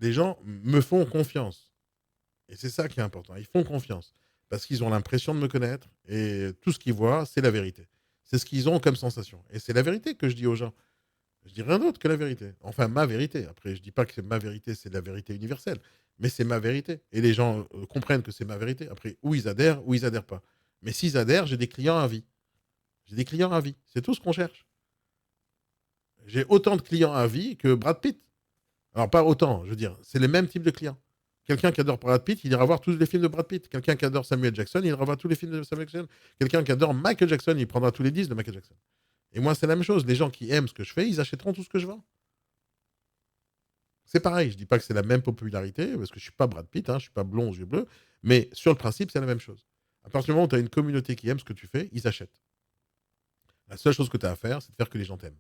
Les gens me font confiance. Et c'est ça qui est important. Ils font confiance parce qu'ils ont l'impression de me connaître et tout ce qu'ils voient, c'est la vérité. C'est ce qu'ils ont comme sensation. Et c'est la vérité que je dis aux gens. Je dis rien d'autre que la vérité. Enfin, ma vérité. Après, je dis pas que ma vérité, c'est la vérité universelle, mais c'est ma vérité. Et les gens comprennent que c'est ma vérité. Après, ou ils adhèrent pas. Mais s'ils adhèrent, j'ai des clients à vie. J'ai des clients à vie. C'est tout ce qu'on cherche. J'ai autant de clients à vie que Brad Pitt. Alors, pas autant, je veux dire, c'est les mêmes types de clients. Quelqu'un qui adore Brad Pitt, il ira voir tous les films de Brad Pitt. Quelqu'un qui adore Samuel Jackson, il ira voir tous les films de Samuel Jackson. Quelqu'un qui adore Michael Jackson, il prendra tous les disques de Michael Jackson. Et moi, c'est la même chose. Les gens qui aiment ce que je fais, ils achèteront tout ce que je vends. C'est pareil. Je dis pas que c'est la même popularité, parce que je suis pas Brad Pitt, hein, je suis pas blond aux yeux bleus, mais sur le principe, c'est la même chose. À partir du moment où tu as une communauté qui aime ce que tu fais, ils achètent. La seule chose que tu as à faire, c'est de faire que les gens t'aiment.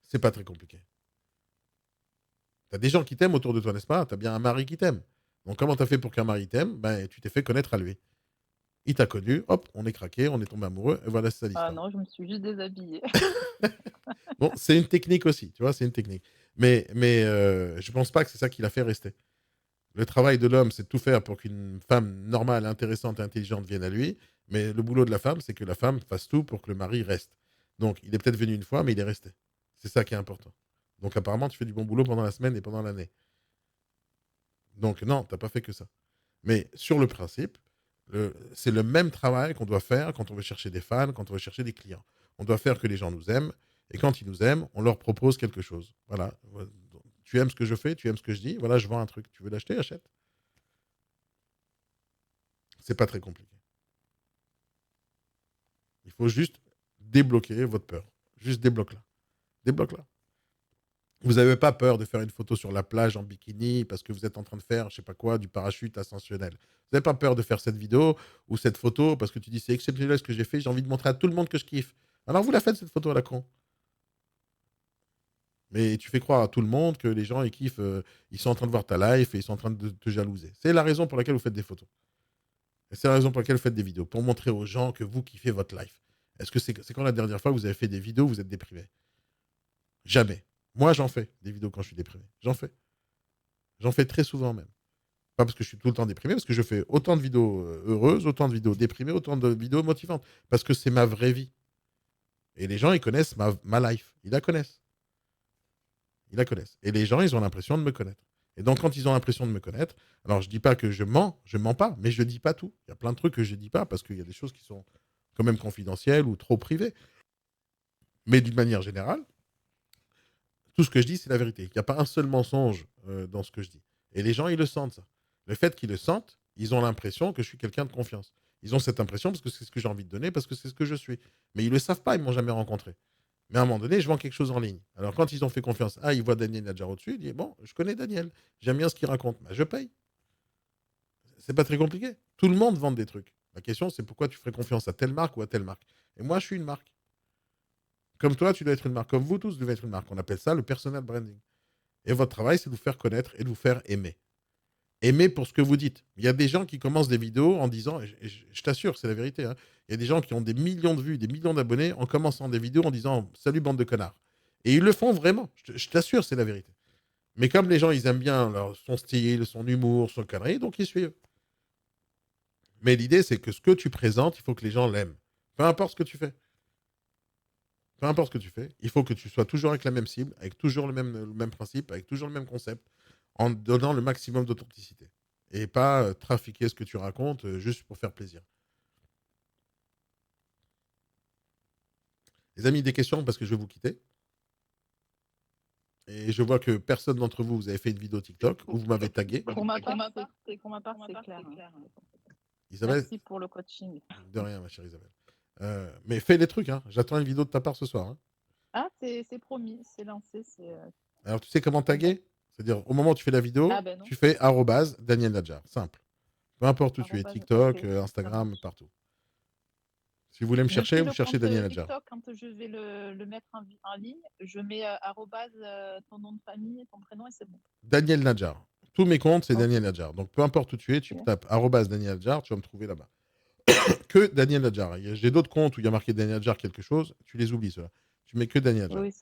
C'est pas très compliqué. Tu as des gens qui t'aiment autour de toi, n'est-ce pas? Tu as bien un mari qui t'aime. Donc, comment tu as fait pour qu'un mari t'aime? Ben, tu t'es fait connaître à lui. Il t'a connu, hop, on est craqué, on est tombé amoureux, et voilà, c'est ça Ah l'histoire. non, je me suis juste déshabillée. Bon, c'est une technique aussi, tu vois, c'est une technique. Mais je pense pas que c'est ça qui l'a fait rester. Le travail de l'homme, c'est de tout faire pour qu'une femme normale, intéressante et intelligente vienne à lui. Mais le boulot de la femme, c'est que la femme fasse tout pour que le mari reste. Donc, il est peut-être venu une fois, mais il est resté. C'est ça qui est important. Donc, apparemment, tu fais du bon boulot pendant la semaine et pendant l'année. Donc, non, tu n'as pas fait que ça. Mais sur le principe, c'est le même travail qu'on doit faire quand on veut chercher des fans, quand on veut chercher des clients. On doit faire que les gens nous aiment. Et quand ils nous aiment, on leur propose quelque chose. Voilà. Tu aimes ce que je fais, tu aimes ce que je dis. Voilà, je vends un truc. Tu veux l'acheter, achète. C'est pas très compliqué. Il faut juste débloquer votre peur. Juste débloque-la. Débloque-la. Vous n'avez pas peur de faire une photo sur la plage en bikini parce que vous êtes en train de faire, je sais pas quoi, du parachute ascensionnel. Vous n'avez pas peur de faire cette vidéo ou cette photo parce que tu dis c'est exceptionnel ce que j'ai fait, j'ai envie de montrer à tout le monde que je kiffe. Alors vous la faites cette photo à la con. Mais tu fais croire à tout le monde que les gens ils kiffent, ils sont en train de voir ta life et ils sont en train de te jalouser. C'est la raison pour laquelle vous faites des photos. Et c'est la raison pour laquelle vous faites des vidéos, pour montrer aux gens que vous kiffez votre life. Est-ce que c'est quand la dernière fois que vous avez fait des vidéos où vous êtes déprimé? Jamais. Moi, j'en fais des vidéos quand je suis déprimé. J'en fais. J'en fais très souvent même. Pas parce que je suis tout le temps déprimé, parce que je fais autant de vidéos heureuses, autant de vidéos déprimées, autant de vidéos motivantes. Parce que c'est ma vraie vie. Et les gens, ils connaissent ma life. Ils la connaissent. Ils la connaissent. Et les gens, ils ont l'impression de me connaître. Et donc, quand ils ont l'impression de me connaître, alors je dis pas que je mens pas, mais je dis pas tout. Il y a plein de trucs que je dis pas parce qu'il y a des choses qui sont quand même confidentielles ou trop privées. Mais d'une manière générale, tout ce que je dis, c'est la vérité. Il n'y a pas un seul mensonge dans ce que je dis. Et les gens, ils le sentent, ça. Le fait qu'ils le sentent, ils ont l'impression que je suis quelqu'un de confiance. Ils ont cette impression parce que c'est ce que j'ai envie de donner, parce que c'est ce que je suis. Mais ils ne le savent pas, ils ne m'ont jamais rencontré. Mais à un moment donné, je vends quelque chose en ligne. Alors quand ils ont fait confiance, ils voient Daniel Nadjar au-dessus, ils disent, bon, je connais Daniel, j'aime bien ce qu'il raconte, je paye. C'est pas très compliqué. Tout le monde vend des trucs. La question, c'est pourquoi tu ferais confiance à telle marque ou à telle marque. Et moi, je suis une marque. Comme toi, tu dois être une marque. Comme vous tous devez être une marque. On appelle ça le personal branding. Et votre travail, c'est de vous faire connaître et de vous faire aimer. Aimer pour ce que vous dites. Il y a des gens qui commencent des vidéos en disant, et je t'assure, c'est la vérité, hein, il y a des gens qui ont des millions de vues, des millions d'abonnés en commençant des vidéos en disant salut bande de connards. Et ils le font vraiment. Je t'assure, c'est la vérité. Mais comme les gens, ils aiment bien son style, son humour, son connerie, donc ils suivent. Mais l'idée, c'est que ce que tu présentes, il faut que les gens l'aiment. Peu importe ce que tu fais. Peu importe ce que tu fais, il faut que tu sois toujours avec la même cible, avec toujours le même principe, avec toujours le même concept, en donnant le maximum d'authenticité. Et pas trafiquer ce que tu racontes juste pour faire plaisir. Les amis, des questions parce que je vais vous quitter. Et je vois que personne d'entre vous, vous avez fait une vidéo TikTok où vous m'avez tagué. Pour ma part, c'est clair. Isabelle, Merci pour le coaching. de rien, ma chère Isabelle. Mais fais les trucs, hein. J'attends une vidéo de ta part ce soir. Hein. Ah, c'est promis, c'est lancé. Alors, tu sais comment taguer? C'est-à-dire, au moment où tu fais la vidéo, tu fais @Daniel Nadjar. Simple. Peu importe où tu es, TikTok, okay, Instagram, partout. Si vous voulez me chercher, vous cherchez Daniel Nadjar. TikTok, quand je vais le mettre en ligne, je mets ton nom de famille, ton prénom et c'est bon. Daniel Nadjar. Tous mes comptes, c'est Daniel Nadjar. Donc, peu importe où tu es, tu tapes @Daniel Nadjar, tu vas me trouver là-bas. Que Daniel Nadjar. J'ai d'autres comptes où il y a marqué Daniel Nadjar quelque chose, tu les oublies, ceux-là. Tu mets que Daniel Nadjar. Oui,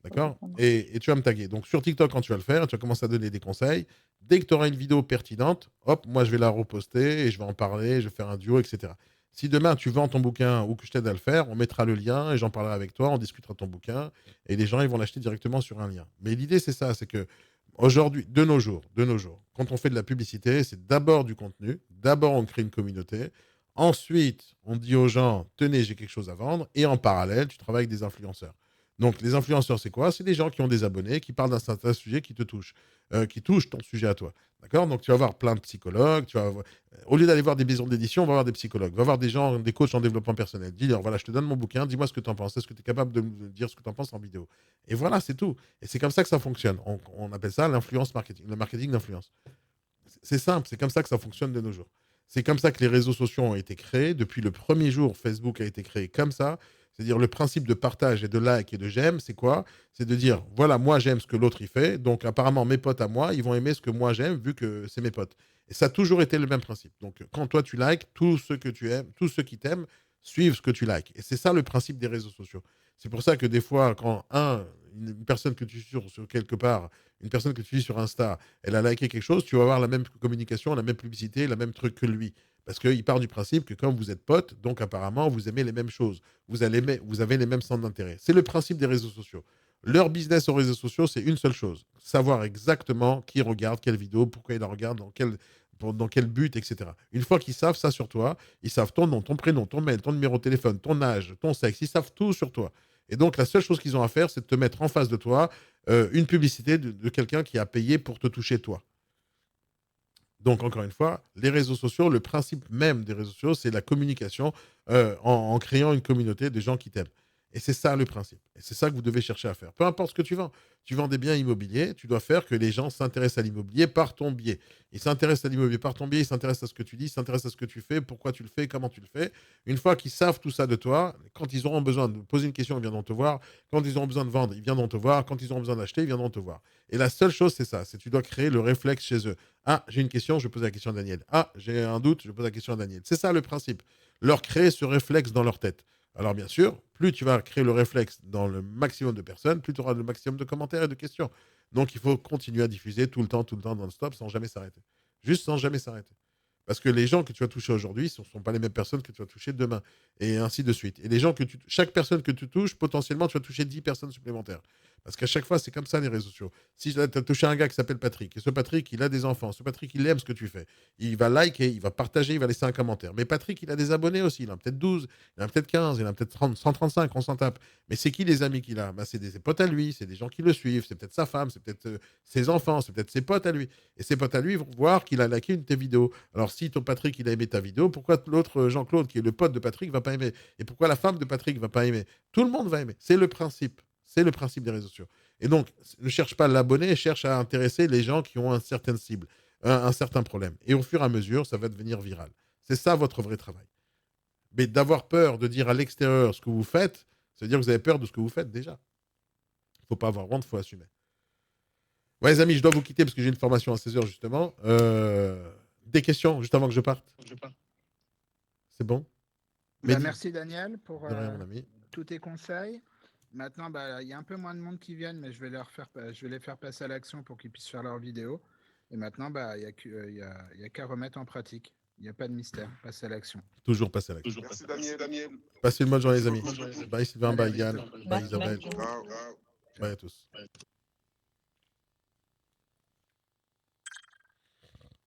D'accord? ça marche. Et tu vas me taguer. Donc sur TikTok, quand tu vas le faire, tu vas commencer à donner des conseils. Dès que tu auras une vidéo pertinente, hop, moi je vais la reposter et je vais en parler, je vais faire un duo, etc. Si demain tu vends ton bouquin ou que je t'aide à le faire, on mettra le lien et j'en parlerai avec toi, on discutera de ton bouquin et les gens ils vont l'acheter directement sur un lien. Mais l'idée c'est ça, c'est que aujourd'hui, de nos jours, quand on fait de la publicité, c'est d'abord du contenu, d'abord on crée une communauté, ensuite on dit aux gens, tenez, j'ai quelque chose à vendre, et en parallèle, tu travailles avec des influenceurs. Donc les influenceurs, c'est quoi? C'est des gens qui ont des abonnés, qui parlent d'un certain sujet qui touche ton sujet à toi. D'accord? Donc tu vas avoir plein de psychologues, au lieu d'aller voir des maisons d'édition, on va voir des psychologues, on va voir des gens, des coachs en développement personnel. Dis-leur, voilà, je te donne mon bouquin, dis-moi ce que tu en penses. Est-ce que tu es capable de me dire ce que tu en penses en vidéo? Et voilà, c'est tout. Et c'est comme ça que ça fonctionne. On appelle ça l'influence marketing, le marketing d'influence. C'est simple, c'est comme ça que ça fonctionne de nos jours. C'est comme ça que les réseaux sociaux ont été créés. Depuis le premier jour, Facebook a été créé comme ça. C'est-à-dire le principe de partage et de like et de j'aime, c'est quoi? C'est de dire, voilà, moi j'aime ce que l'autre il fait, donc apparemment mes potes à moi, ils vont aimer ce que moi j'aime vu que c'est mes potes. Et ça a toujours été le même principe. Donc quand toi tu likes, tous ceux que tu aimes, tous ceux qui t'aiment, suivent ce que tu likes. Et c'est ça le principe des réseaux sociaux. C'est pour ça que des fois, quand une personne que tu suis sur quelque part, une personne que tu suis sur Insta, elle a liké quelque chose, tu vas avoir la même communication, la même publicité, la même truc que lui. Parce qu'il part du principe que comme vous êtes potes, donc apparemment, vous aimez les mêmes choses. Vous avez les mêmes centres d'intérêt. C'est le principe des réseaux sociaux. Leur business aux réseaux sociaux, c'est une seule chose. Savoir exactement qui regarde quelle vidéo, pourquoi il la regarde, dans quel but, etc. Une fois qu'ils savent ça sur toi, ils savent ton nom, ton prénom, ton mail, ton numéro de téléphone, ton âge, ton sexe, ils savent tout sur toi. Et donc, la seule chose qu'ils ont à faire, c'est de te mettre en face de toi une publicité de quelqu'un qui a payé pour te toucher toi. Donc, encore une fois, les réseaux sociaux, le principe même des réseaux sociaux, c'est la communication en créant une communauté de gens qui t'aiment. Et c'est ça le principe. Et c'est ça que vous devez chercher à faire. Peu importe ce que tu vends. Tu vends des biens immobiliers, tu dois faire que les gens s'intéressent à l'immobilier par ton biais. Ils s'intéressent à l'immobilier par ton biais, ils s'intéressent à ce que tu dis, ils s'intéressent à ce que tu fais, pourquoi tu le fais, comment tu le fais. Une fois qu'ils savent tout ça de toi, quand ils auront besoin de poser une question, ils viendront te voir. Quand ils auront besoin de vendre, ils viendront te voir. Quand ils auront besoin d'acheter, ils viendront te voir. Et la seule chose, c'est ça. C'est que tu dois créer le réflexe chez eux. Ah, j'ai une question, je pose la question à Daniel. Ah, j'ai un doute, je pose la question à Daniel. C'est ça le principe. Leur créer ce réflexe dans leur tête. Alors bien sûr, plus tu vas créer le réflexe dans le maximum de personnes, plus tu auras le maximum de commentaires et de questions. Donc il faut continuer à diffuser tout le temps, non-stop, sans jamais s'arrêter. Juste sans jamais s'arrêter. Parce que les gens que tu vas toucher aujourd'hui, ce ne sont pas les mêmes personnes que tu vas toucher demain. Et ainsi de suite. Et les gens chaque personne que tu touches, potentiellement, tu vas toucher 10 personnes supplémentaires. Parce qu'à chaque fois, c'est comme ça les réseaux sociaux. Si tu as touché un gars qui s'appelle Patrick, et ce Patrick, il a des enfants, ce Patrick, il aime ce que tu fais, il va liker, il va partager, il va laisser un commentaire. Mais Patrick, il a des abonnés aussi, il en a peut-être 12, il en a peut-être 15, il en a peut-être 135, on s'en tape. Mais c'est qui les amis qu'il a? Bah, c'est des potes à lui, c'est des gens qui le suivent, c'est peut-être sa femme, c'est peut-être ses enfants, c'est peut-être ses potes à lui. Et ses potes à lui vont voir qu'il a liké une de tes vidéos. Alors si ton Patrick, il a aimé ta vidéo, pourquoi l'autre Jean-Claude, qui est le pote de Patrick, va pas aimer? Et pourquoi la femme de Patrick va pas aimer? Tout le monde va aimer. C'est le principe. C'est le principe des réseaux sociaux. Et donc, ne cherche pas à l'abonner, cherche à intéresser les gens qui ont une certaine cible, un certain problème. Et au fur et à mesure, ça va devenir viral. C'est ça votre vrai travail. Mais d'avoir peur de dire à l'extérieur ce que vous faites, ça veut dire que vous avez peur de ce que vous faites déjà. Il ne faut pas avoir honte, il faut assumer. Ouais, les amis, je dois vous quitter parce que j'ai une formation à 16h justement. Des questions juste avant que je parte? C'est bon? Merci Daniel pour De rien, mon ami. tous tes conseils. Maintenant, il y a un peu moins de monde qui viennent, mais je vais les faire passer à l'action pour qu'ils puissent faire leurs vidéos. Et maintenant, il n'y a qu'à remettre en pratique. Il n'y a pas de mystère. Passer à l'action. Toujours passer à l'action. Merci Daniel. Passez une bonne journée, les amis. Bye Sylvain, bye Yann, bye Isabelle. Merci. Bye à tous.